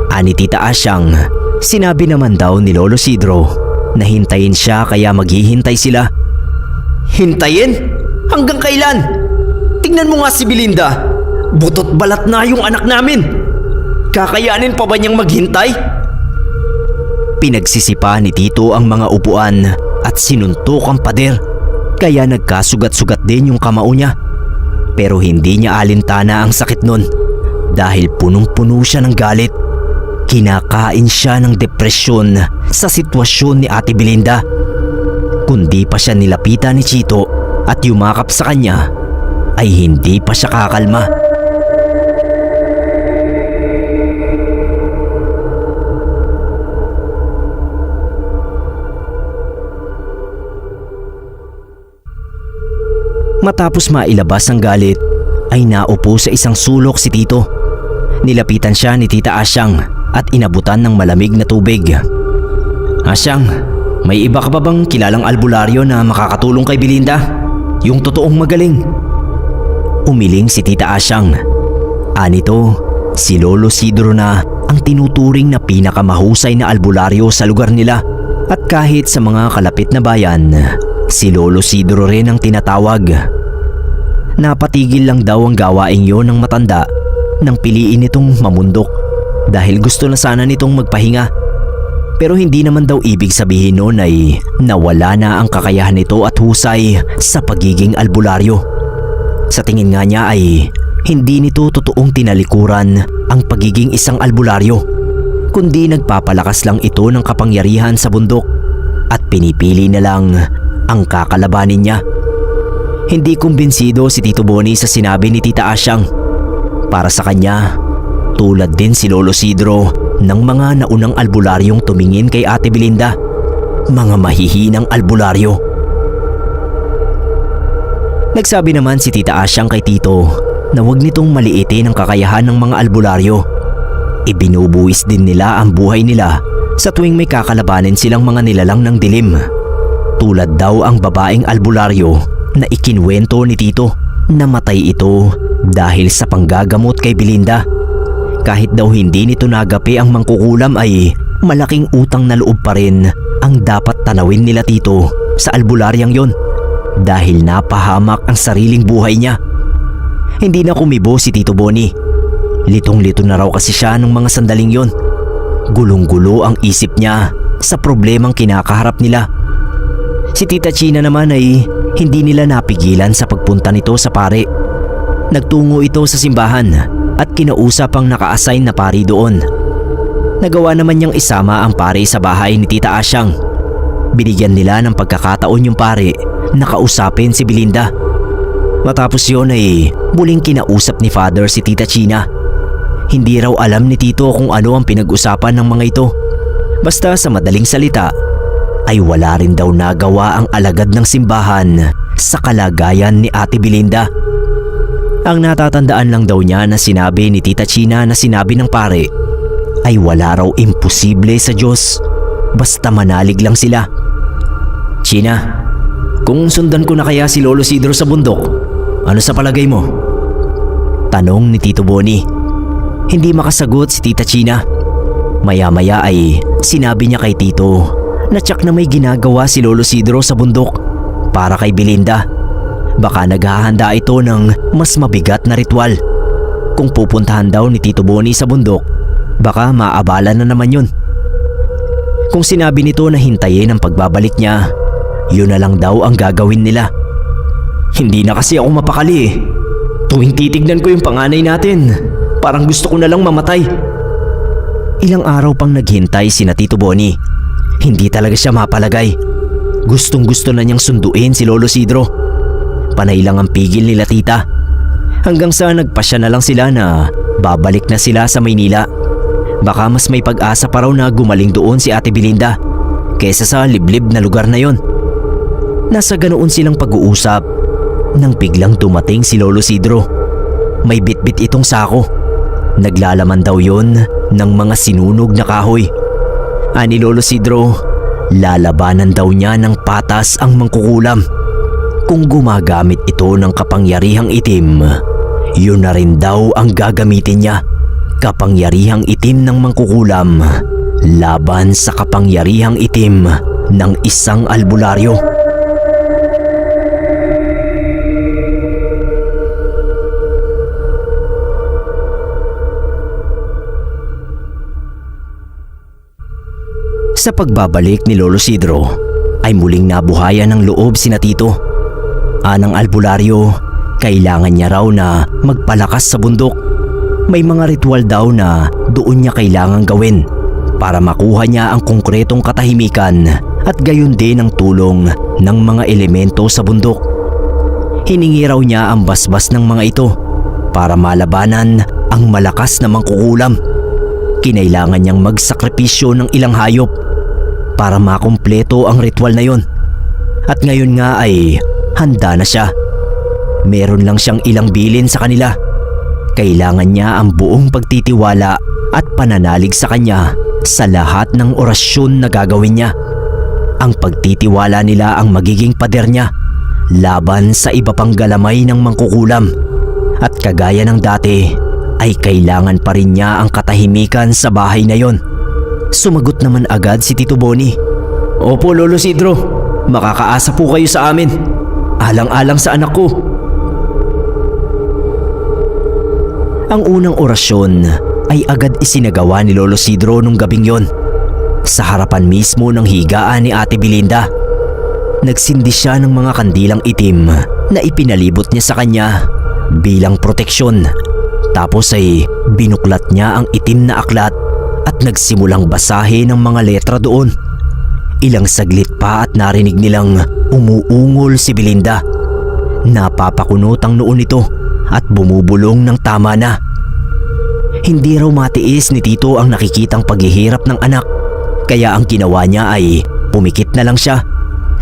Ani Tita Asyang, sinabi naman daw ni Lolo Sidro na hintayin siya kaya maghihintay sila. Hintayin? Hanggang kailan? Tingnan mo nga si Belinda. Butot balat na yung anak namin. Kakayanin pa ba niyang maghintay? Pinagsisipa ni Tito ang mga upuan at sinuntok ang pader. Kaya nagkasugat-sugat din yung kamao niya. Pero hindi niya alintana ang sakit nun dahil punong-puno siya ng galit. Kinakain siya ng depresyon sa sitwasyon ni Ate Belinda. Kundi pa siya nilapitan ni Chito at yumakap sa kanya ay hindi pa siya kakalma. Matapos mailabas ang galit, ay naupo sa isang sulok si Tito. Nilapitan siya ni Tita Asyang at inabutan ng malamig na tubig. Asyang, may iba ka pa bang kilalang albularyo na makakatulong kay Belinda? Yung totoong magaling? Umiling si Tita Asyang. Anito, si Lolo Sidro na ang tinuturing na pinakamahusay na albularyo sa lugar nila. At kahit sa mga kalapit na bayan, si Lolo Sidro rin ang tinatawag. Napatigil lang daw ang gawaing yon ng matanda nang piliin nitong mamundok dahil gusto na sana nitong magpahinga. Pero hindi naman daw ibig sabihin noon ay nawala na ang kakayahan nito at husay sa pagiging albularyo. Sa tingin nga niya ay hindi nito totoong tinalikuran ang pagiging isang albularyo, kundi nagpapalakas lang ito ng kapangyarihan sa bundok at pinipili na lang ang kakalabanin niya. Hindi kumbinsido si Tito Boni sa sinabi ni Tita Asyang. Para sa kanya, tulad din si Lolo Sidro ng mga naunang albularyong tumingin kay Ate Belinda, mga mahihinang albularyo. Nagsabi naman si Tita Asyang kay Tito na huwag nitong maliitin ang kakayahan ng mga albularyo. Ibinubuwis din nila ang buhay nila sa tuwing may kakalabanin silang mga nilalang ng dilim. Tulad daw ang babaeng albularyo na ikinwento ni Tito, namatay ito dahil sa panggagamot kay Belinda. Kahit daw hindi nito nagapi ang mangkukulam ay malaking utang na loob pa rin ang dapat tanawin nila Tito sa albularyang yon dahil napahamak ang sariling buhay niya. Hindi na kumibo si Tito Boni. Litong-lito na raw kasi siya ng mga sandaling yon. Gulong-gulo ang isip niya sa problemang kinakaharap nila. Si Tita China naman ay hindi nila napigilan sa pagpunta nito sa pare. Nagtungo ito sa simbahan at kinausap ang naka-assign na pari doon. Nagawa naman niyang isama ang pare sa bahay ni Tita Asyang. Binigyan nila ng pagkakataon yung pare na kausapin si Belinda. Matapos yun ay muling kinausap ni Father si Tita China. Hindi raw alam ni Tito kung ano ang pinag-usapan ng mga ito. Basta sa madaling salita, ay wala rin daw nagawa ang alagad ng simbahan sa kalagayan ni Ate Belinda. Ang natatandaan lang daw niya na sinabi ni Tita China na sinabi ng pare ay wala raw imposible sa Diyos, basta manalig lang sila. China, kung sundan ko na kaya si Lolo Sidro sa bundok, ano sa palagay mo? Tanong ni Tito Boni. Hindi makasagot si Tita China. Maya-maya ay sinabi niya kay Tito na tsak na may ginagawa si Lolo Sidro sa bundok para kay Belinda. Baka naghahanda ito ng mas mabigat na ritual. Kung pupuntahan daw ni Tito Boni sa bundok, baka maabala na naman yun. Kung sinabi nito na hintayin ang pagbabalik niya, yun na lang daw ang gagawin nila. Hindi na kasi ako mapakali eh. Tuwing titignan ko yung panganay natin, parang gusto ko na lang mamatay. Ilang araw pang naghintay sina Tito Boni. Hindi talaga siya mapalagay. Gustong-gusto na niyang sunduin si Lolo Sidro. Panay lang ang pigil nila tita. Hanggang sa nagpasya na lang sila na babalik na sila sa Maynila. Baka mas may pag-asa pa raw na gumaling doon si Ate Belinda kaysa sa liblib na lugar na yon. Nasa ganoon silang pag-uusap nang biglang dumating si Lolo Sidro. May bitbit itong sako. Naglalaman daw yon ng mga sinunog na kahoy. Ani Lolo Sidro, lalabanan daw niya ng patas ang mangkukulam. Kung gumagamit ito ng kapangyarihang itim, yun na rin daw ang gagamitin niya. Kapangyarihang itim ng mangkukulam laban sa kapangyarihang itim ng isang albularyo. Sa pagbabalik ni Lolo Sidro, ay muling nabuhayan ng loob sina Tito. Anang albularyo, kailangan niya raw na magpalakas sa bundok. May mga ritual daw na doon niya kailangang gawin para makuha niya ang konkretong katahimikan at gayon din ang tulong ng mga elemento sa bundok. Hiningi raw niya ang basbas ng mga ito para malabanan ang malakas na mangkukulam. Kinailangan niyang magsakripisyo ng ilang hayop para makumpleto ang ritual na yon. At ngayon nga ay handa na siya. Meron lang siyang ilang bilin sa kanila. Kailangan niya ang buong pagtitiwala at pananalig sa kanya sa lahat ng orasyon na gagawin niya. Ang pagtitiwala nila ang magiging pader niya laban sa iba pang galamay ng mangkukulam. At kagaya ng dati ay kailangan pa rin niya ang katahimikan sa bahay na yon. Sumagot naman agad si Tito Boni. Opo Lolo Isidro, makakaasa po kayo sa amin. Alang-alang sa anak ko. Ang unang orasyon ay agad isinagawa ni Lolo Isidro nung gabing yon. Sa harapan mismo ng higaan ni Ate Belinda. Nagsindi siya ng mga kandilang itim na ipinalibot niya sa kanya bilang proteksyon. Tapos ay binuklat niya ang itim na aklat at nagsimulang basahin ng mga letra doon. Ilang saglit pa at narinig nilang umuungol si Belinda. Napapakunot ang noo nito at bumubulong ng tama na. Hindi raw matiis ni Tito ang nakikitang paghihirap ng anak, kaya ang ginawa niya ay pumikit na lang siya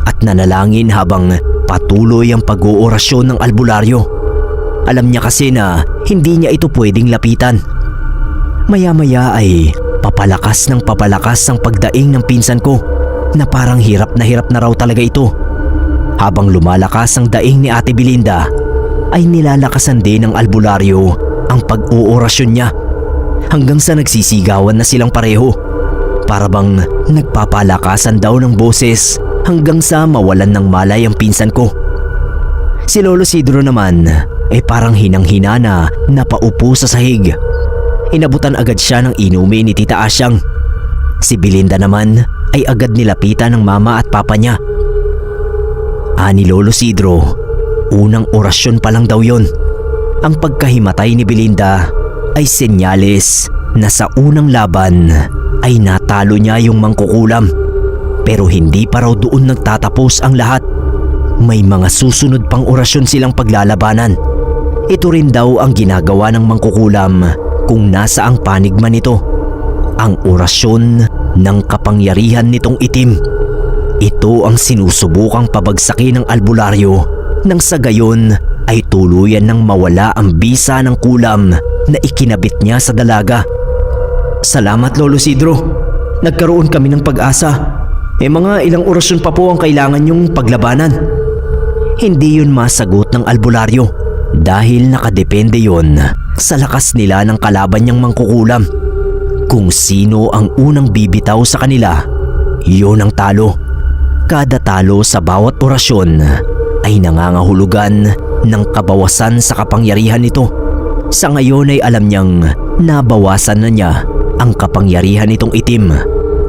at nanalangin habang patuloy ang pag-oorasyon ng albularyo. Alam niya kasi na hindi niya ito pwedeng lapitan. Maya-maya ay papalakas ng papalakas ang pagdaing ng pinsan ko na parang hirap na raw talaga ito. Habang lumalakas ang daing ni Ate Belinda ay nilalakasan din ng albularyo ang pag-oorasyon niya hanggang sa nagsisigawan na silang pareho. Para bang nagpapalakasan daw ng boses hanggang sa mawalan ng malay ang pinsan ko. Si Lolo Isidro naman ay parang hinang-hina na napaupo sa sahig. Inabutan agad siya ng inumin ni Tita Asyang. Si Belinda naman ay agad nilapitan ng mama at papa niya. Ani Lolo Isidro, unang orasyon pa lang daw yon. Ang pagkahimatay ni Belinda ay senyales na sa unang laban ay natalo niya yung mangkukulam. Pero hindi pa raw doon nagtatapos ang lahat. May mga susunod pang orasyon silang paglalabanan. Ito rin daw ang ginagawa ng mangkukulam kung nasa ang panig man ito. Ang orasyon ng kapangyarihan nitong itim. Ito ang sinusubukang pabagsakin ng albularyo nang sa gayon ay tuluyan ng mawala ang bisa ng kulam na ikinabit niya sa dalaga. Salamat Lolo Isidro. Nagkaroon kami ng pag-asa. Mga ilang orasyon pa po ang kailangan yung paglabanan. Hindi yun masagot ng albularyo dahil nakadepende yun sa lakas nila ng kalaban niyang mangkukulam. Kung sino ang unang bibitaw sa kanila, yun ang talo. Kada talo sa bawat orasyon ay nangangahulugan ng kabawasan sa kapangyarihan nito. Sa ngayon ay alam niyang nabawasan na niya ang kapangyarihan nitong itim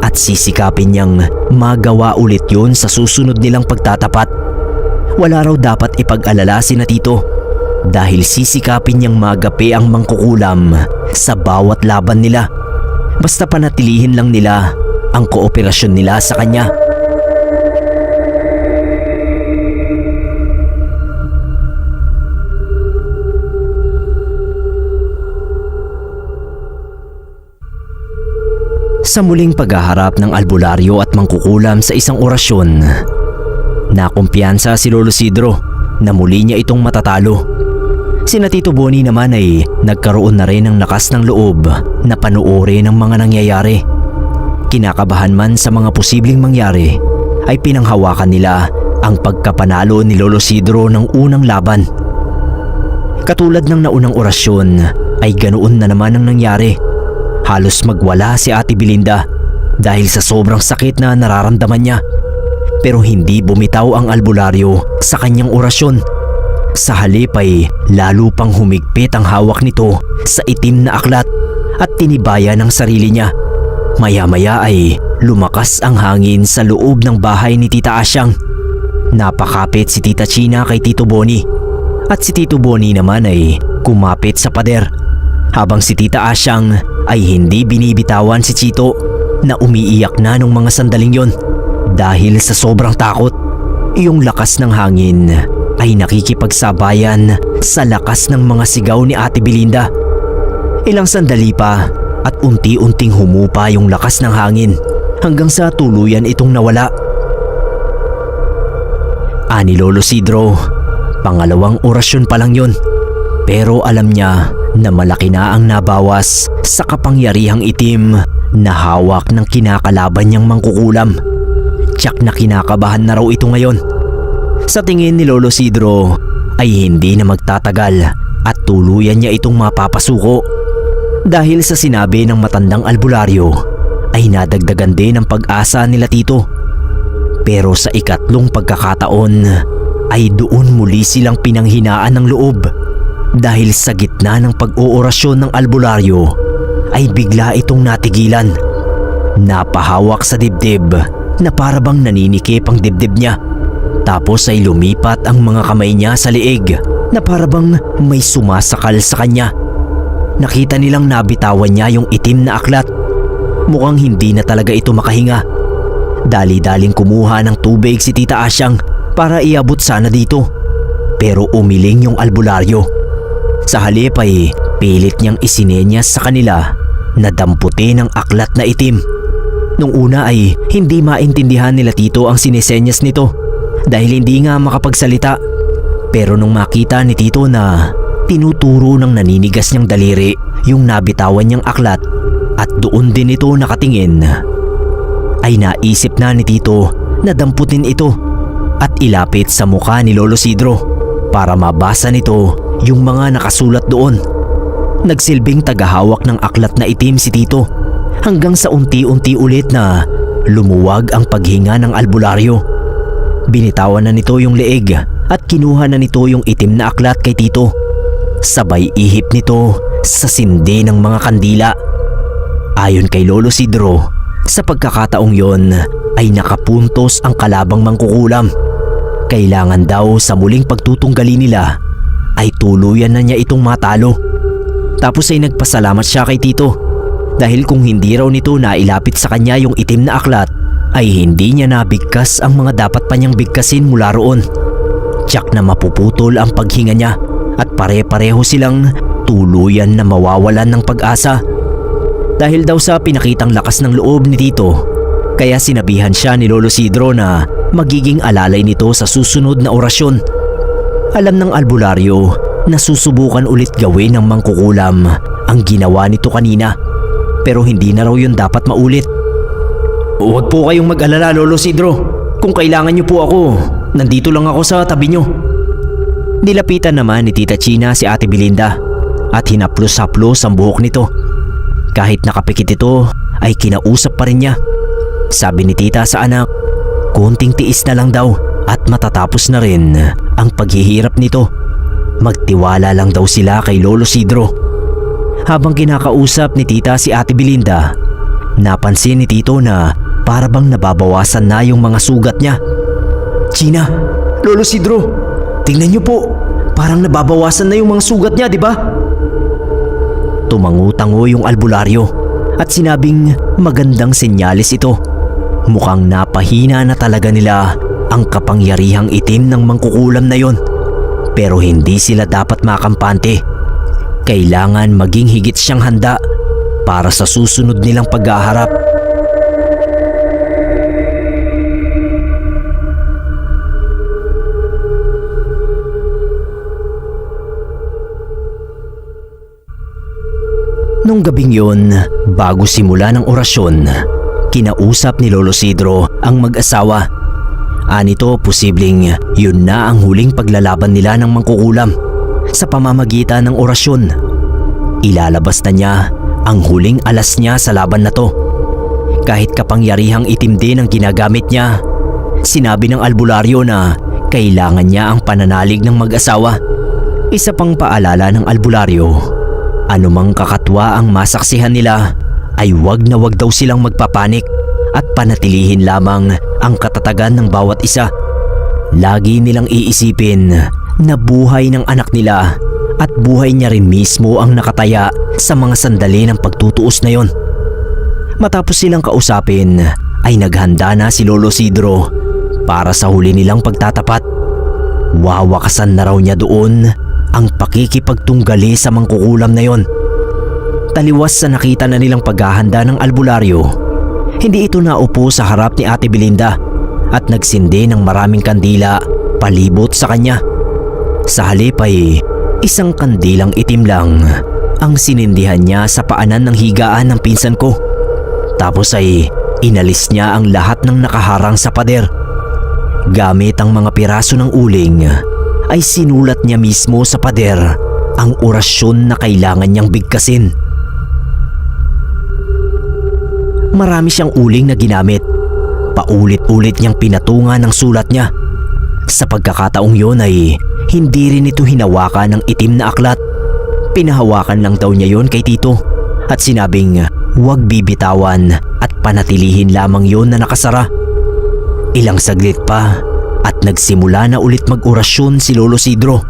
at sisikapin niyang magawa ulit yun sa susunod nilang pagtatapat. Wala raw dapat ipag-alala sina Tito dahil sisikapin niyang magapi ang mangkukulam sa bawat laban nila. Basta panatilihin lang nila ang kooperasyon nila sa kanya. Sa muling paghaharap ng albularyo at mangkukulam sa isang orasyon, nakumpiyansa si Lolo Isidro na muli niya itong matatalo. Sina Tito Boni naman ay nagkaroon na rin ng lakas ng loob na panuorin ang mga nangyayari. Kinakabahan man sa mga posibleng mangyari, ay pinanghawakan nila ang pagkapanalo ni Lolo Isidro ng unang laban. Katulad ng naunang orasyon ay ganoon na naman ang nangyari. Halos magwala si Ate Belinda dahil sa sobrang sakit na nararamdaman niya. Pero hindi bumitaw ang albularyo sa kanyang orasyon. Sa halip ay lalo pang humigpit ang hawak nito sa itim na aklat at tinibayan ang sarili niya. Maya-maya ay lumakas ang hangin sa loob ng bahay ni Tita Asyang. Napakapit si Tita China kay Tito Boni at si Tito Boni naman ay kumapit sa pader habang si Tita Asyang ay hindi binibitawan si Chito na umiiyak na nung mga sandaling yon dahil sa sobrang takot. Yung lakas ng hangin ay nakikipagsabayan sa lakas ng mga sigaw ni Ate Belinda. Ilang sandali pa at unti-unting humupa yung lakas ng hangin hanggang sa tuluyan itong nawala. Ani Lolo Sidro, pangalawang orasyon pa lang yun. Pero alam niya na malaki na ang nabawas sa kapangyarihang itim na hawak ng kinakalaban niyang mangkukulam. Tiyak na kinakabahan na raw ito ngayon. Sa tingin ni Lolo Sidro ay hindi na magtatagal at tuluyan niya itong mapapasuko. Dahil sa sinabi ng matandang albularyo ay nadagdagan din ang pag-asa nila Tito. Pero sa ikatlong pagkakataon ay doon muli silang pinanghinaan ng loob dahil sa gitna ng pag-oorasyon ng albularyo ay bigla itong natigilan. Napahawak sa dibdib na parabang naninikip ang dibdib niya. Tapos ay lumipat ang mga kamay niya sa leeg na parabang may sumasakal sa kanya. Nakita nilang nabitawan niya yung itim na aklat. Mukhang hindi na talaga ito makahinga. Dali-daling kumuha ng tubig si Tita Asyang para iabot sana dito. Pero umiling yung albularyo. Sa halip ay pilit niyang isinenyas sa kanila na damputin ang aklat na itim. Nung una ay hindi maintindihan nila Tito ang sinesenyas nito dahil hindi nga makapagsalita. Pero nung makita ni Tito na tinuturo ng naninigas niyang daliri yung nabitawan niyang aklat at doon din ito nakatingin, ay naisip na ni Tito na damputin ito at ilapit sa mukha ni Lolo Sidro para mabasa nito yung mga nakasulat doon. Nagsilbing tagahawak ng aklat na itim si Tito hanggang sa unti-unti ulit na lumuwag ang paghinga ng albularyo. Binitawan na nito yung leeg at kinuha na nito yung itim na aklat kay Tito. Sabay ihip nito sa sindi ng mga kandila. Ayon kay Lolo Sidro, sa pagkakataong yon ay nakapuntos ang kalabang mangkukulam. Kailangan daw sa muling pagtutunggali nila ay tuluyan na niya itong matalo. Tapos ay nagpasalamat siya kay Tito dahil kung hindi raw nito nailapit sa kanya yung itim na aklat ay hindi niya nabigkas ang mga dapat pa niyang bigkasin mula roon. Tiyak na mapuputol ang paghinga niya at pare-pareho silang tuluyan na mawawalan ng pag-asa. Dahil daw sa pinakitang lakas ng loob ni Tito, kaya sinabihan siya ni Lolo Sidro na magiging alalay nito sa susunod na orasyon. Alam ng albularyo na susubukan ulit gawin ng mangkukulam ang ginawa nito kanina, pero hindi na raw yun dapat maulit. Huwag po kayong mag-alala, Lolo Sidro. Kung kailangan niyo po ako, nandito lang ako sa tabi niyo. Nilapitan naman ni Tita China si Ate Belinda at hinaplos-haplos ang buhok nito. Kahit nakapikit ito ay kinausap pa rin niya. Sabi ni Tita sa anak, konting tiis na lang daw at matatapos na rin ang paghihirap nito. Magtiwala lang daw sila kay Lolo Sidro. Habang kinakausap ni Tita si Ate Belinda, napansin ni Tito na parabang nababawasan na yung mga sugat niya. China, Lolo Sidro, tingnan niyo po, parang nababawasan na yung mga sugat niya, di ba? Tumango-tango yung albularyo at sinabing magandang senyales ito. Mukhang napahina na talaga nila ang kapangyarihang itim ng mangkukulam na yon. Pero hindi sila dapat makampante. Kailangan maging higit siyang handa para sa susunod nilang paghaharap. Nung gabing yun, bago simula ng orasyon, kinausap ni Lolo Sidro ang mag-asawa. Anito, posibleng yun na ang huling paglalaban nila ng mangkukulam sa pamamagitan ng orasyon. Ilalabas na niya ang huling alas niya sa laban na to. Kahit kapangyarihang itim din ang ginagamit niya, sinabi ng albularyo na kailangan niya ang pananalig ng mag-asawa. Isa pang paalala ng albularyo, anumang kakatwa ang masaksihan nila ay wag na wag daw silang magpapanik at panatilihin lamang ang katatagan ng bawat isa. Lagi nilang iisipin na buhay ng anak nila at buhay niya rin mismo ang nakataya sa mga sandali ng pagtutuos na yon. Matapos silang kausapin ay naghanda na si Lolo Isidro para sa huli nilang pagtatapat. Wawakasan na raw niya doon ang pakikipagtunggali sa mangkukulam na yon. Taliwas sa nakita na nilang paghahanda ng albularyo, hindi ito naupo sa harap ni Ate Belinda at nagsindi ng maraming kandila palibot sa kanya. Sa halip ay isang kandilang itim lang ang sinindihan niya sa paanan ng higaan ng pinsan ko. Tapos ay inalis niya ang lahat ng nakaharang sa pader. Gamit ang mga piraso ng uling ay sinulat niya mismo sa pader ang orasyon na kailangan niyang bigkasin. Marami siyang uling na ginamit. Paulit-ulit niyang pinatungan ang sulat niya. Sa pagkakataong yun ay hindi rin ito hinawakan ng itim na aklat. Pinahawakan lang daw niya yon kay Tito at sinabing huwag bibitawan at panatilihin lamang yon na nakasara. Ilang saglit pa at nagsimula na ulit mag-orasyon si Lolo Isidro.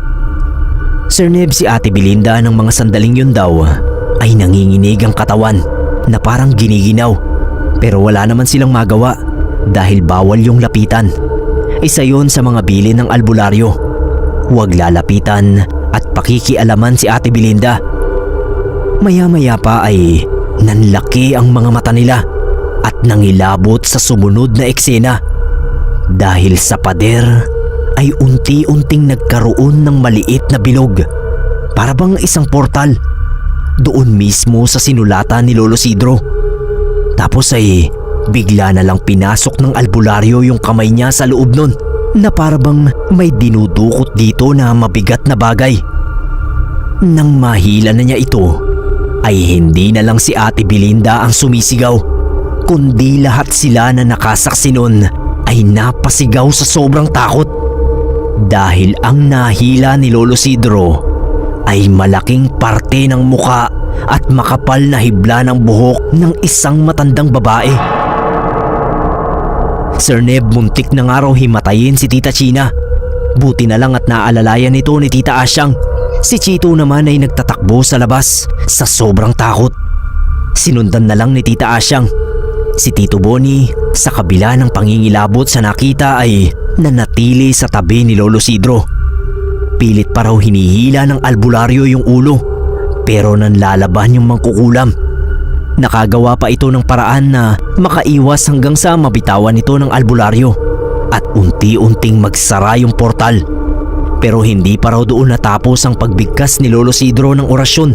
Sir Neb, si Ate Belinda ng mga sandaling yun daw ay nanginginig ang katawan na parang giniginaw, pero wala naman silang magawa dahil bawal yung lapitan. Isa yon sa mga bilin ng albularyo. Huwag lalapitan at pakikialaman si Ate Belinda. Maya-maya pa ay nanlaki ang mga mata nila at nangilabot sa sumunod na eksena. Dahil sa pader ay unti-unting nagkaroon ng maliit na bilog, para bang isang portal, doon mismo sa sinulatan ni Lolo Isidro. Tapos ay bigla na lang pinasok ng albularyo yung kamay niya sa loob nun, na para bang may dinudukot dito na mabigat na bagay. Nang mahila na niya ito, ay hindi na lang si Ate Belinda ang sumisigaw, kundi lahat sila na nakasaksi nun ay napasigaw sa sobrang takot. Dahil ang nahila ni Lolo Isidro ay malaking parte ng muka at makapal na hibla ng buhok ng isang matandang babae. Sir Neb, muntik na nga raw himatayin si Tita China. Buti na lang at naalalayan nito ni Tita Asyang. Si Chito naman ay nagtatakbo sa labas sa sobrang takot. Sinundan na lang ni Tita Asyang. Si Tito Boni, sa kabila ng pangingilabot sa nakita, ay nanatili sa tabi ni Lolo Isidro. Pilit pa raw hinihila ng albularyo yung ulo, pero nanlalaban yung mangkukulam. Nakagawa pa ito ng paraan na makaiwas hanggang sa mabitawan ito ng albularyo at unti-unting magsara yung portal. Pero hindi pa raw doon natapos ang pagbigkas ni Lolo Isidro ng orasyon.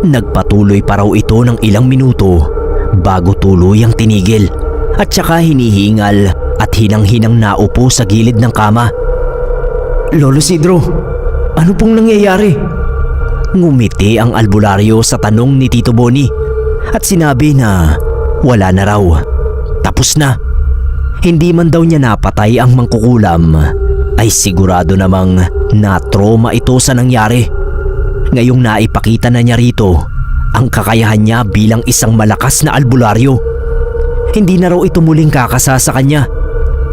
Nagpatuloy pa raw ito ng ilang minuto bago tuluyang tinigil at saka hinihingal at hinang-hinang naupo sa gilid ng kama. Lolo Isidro, ano pong nangyayari? Ngumiti ang albularyo sa tanong ni Tito Boni at sinabi na wala na raw. Tapos na. Hindi man daw niya napatay ang mangkukulam, ay sigurado namang na-trauma ito sa nangyari. Ngayong naipakita na niya rito ang kakayahan niya bilang isang malakas na albularyo. Hindi na raw ito muling kakasa sa kanya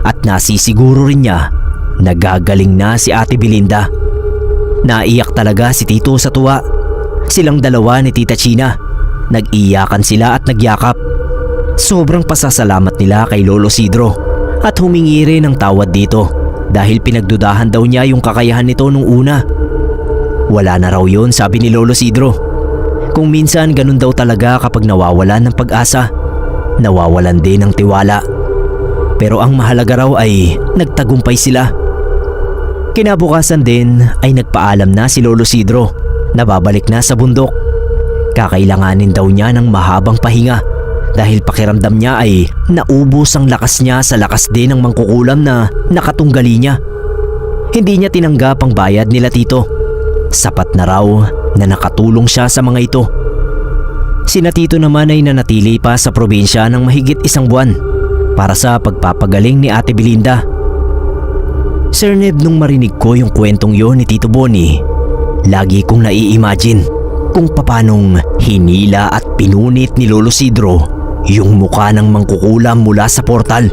at nasisiguro rin niya na gagaling na si Ate Belinda. Naiyak talaga si Tito sa tuwa. Silang dalawa ni Tita China, nag-iyakan sila at nagyakap. Sobrang pasasalamat nila kay Lolo Isidro at humingi rin ng tawad dito dahil pinagdudahan daw niya yung kakayahan nito nung una. Wala na raw yun, sabi ni Lolo Isidro. Kung minsan ganun daw talaga kapag nawawalan ng pag-asa, nawawalan din ng tiwala. Pero ang mahalaga raw ay nagtagumpay sila. Kinabukasan din ay nagpaalam na si Lolo Isidro na babalik na sa bundok. Kakailanganin daw niya ng mahabang pahinga dahil pakiramdam niya ay naubos ang lakas niya sa lakas din ng mangkukulam na nakatunggali niya. Hindi niya tinanggap ang bayad nila Tito. Sapat na raw na nakatulong siya sa mga ito. Sina Tito naman ay nanatili pa sa probinsya ng mahigit 1 buwan para sa pagpapagaling ni Ate Belinda. Sir Neb, nung marinig ko yung kwentong yon ni Tito Boni, lagi kong nai-imagine kung papanong hinila at pinunit ni Lolo Sidro yung mukha ng mangkukulam mula sa portal.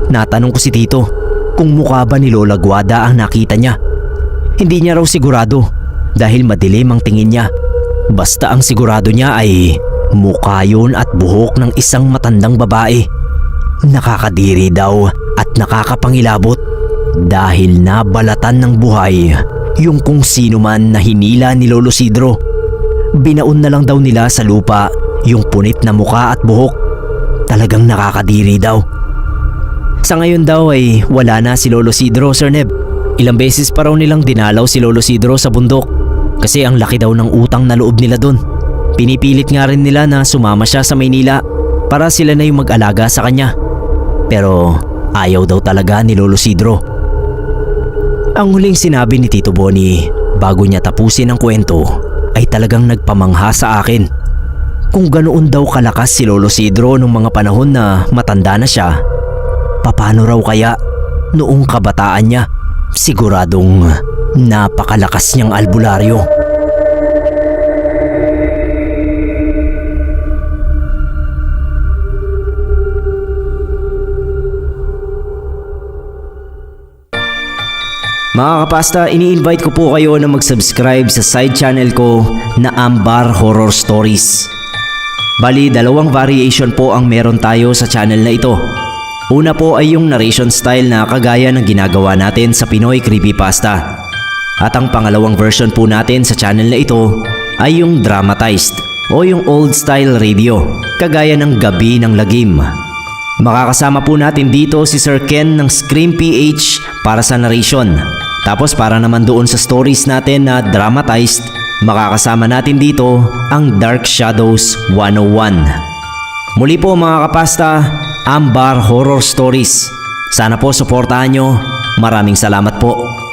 Natanong ko si Tito kung mukha ba ni Lola Guada ang nakita niya. Hindi niya raw sigurado dahil madilim ang tingin niya. Basta ang sigurado niya ay mukha yun at buhok ng isang matandang babae. Nakakadiri daw at nakakapangilabot dahil nabalatan ng buhay yung kung sino man na hinila ni Lolo Sidro. Binaon na lang daw nila sa lupa yung punit na mukha at buhok. Talagang nakakadiri daw. Sa ngayon daw ay wala na si Lolo Sidro, Sir Neb. Ilang beses pa raw nilang dinalaw si Lolo Sidro sa bundok kasi ang laki daw ng utang na loob nila dun. Pinipilit nga rin nila na sumama siya sa Maynila para sila na yung mag-alaga sa kanya. Pero ayaw daw talaga ni Lolo Sidro. Ang huling sinabi ni Tito Bonnie bago niya tapusin ang kwento ay talagang nagpamangha sa akin. Kung ganoon daw kalakas si Lolo Sidro nung mga panahon na matanda na siya, paano raw kaya noong kabataan niya? Siguradong napakalakas niyang albularyo. Mga kapasta, ini-invite ko po kayo na mag-subscribe sa side channel ko na Ambar Horror Stories. Bali, dalawang variation po ang meron tayo sa channel na ito. Una po ay yung narration style na kagaya ng ginagawa natin sa Pinoy Creepypasta. At ang pangalawang version po natin sa channel na ito ay yung dramatized o yung old style radio, kagaya ng Gabi ng Lagim. Makakasama po natin dito si Sir Ken ng Scream PH para sa narration. Tapos para naman doon sa stories natin na dramatized, makakasama natin dito ang Dark Shadows 101. Muli po mga kapasta, Ambar Horror Stories. Sana po suportahan nyo. Maraming salamat po.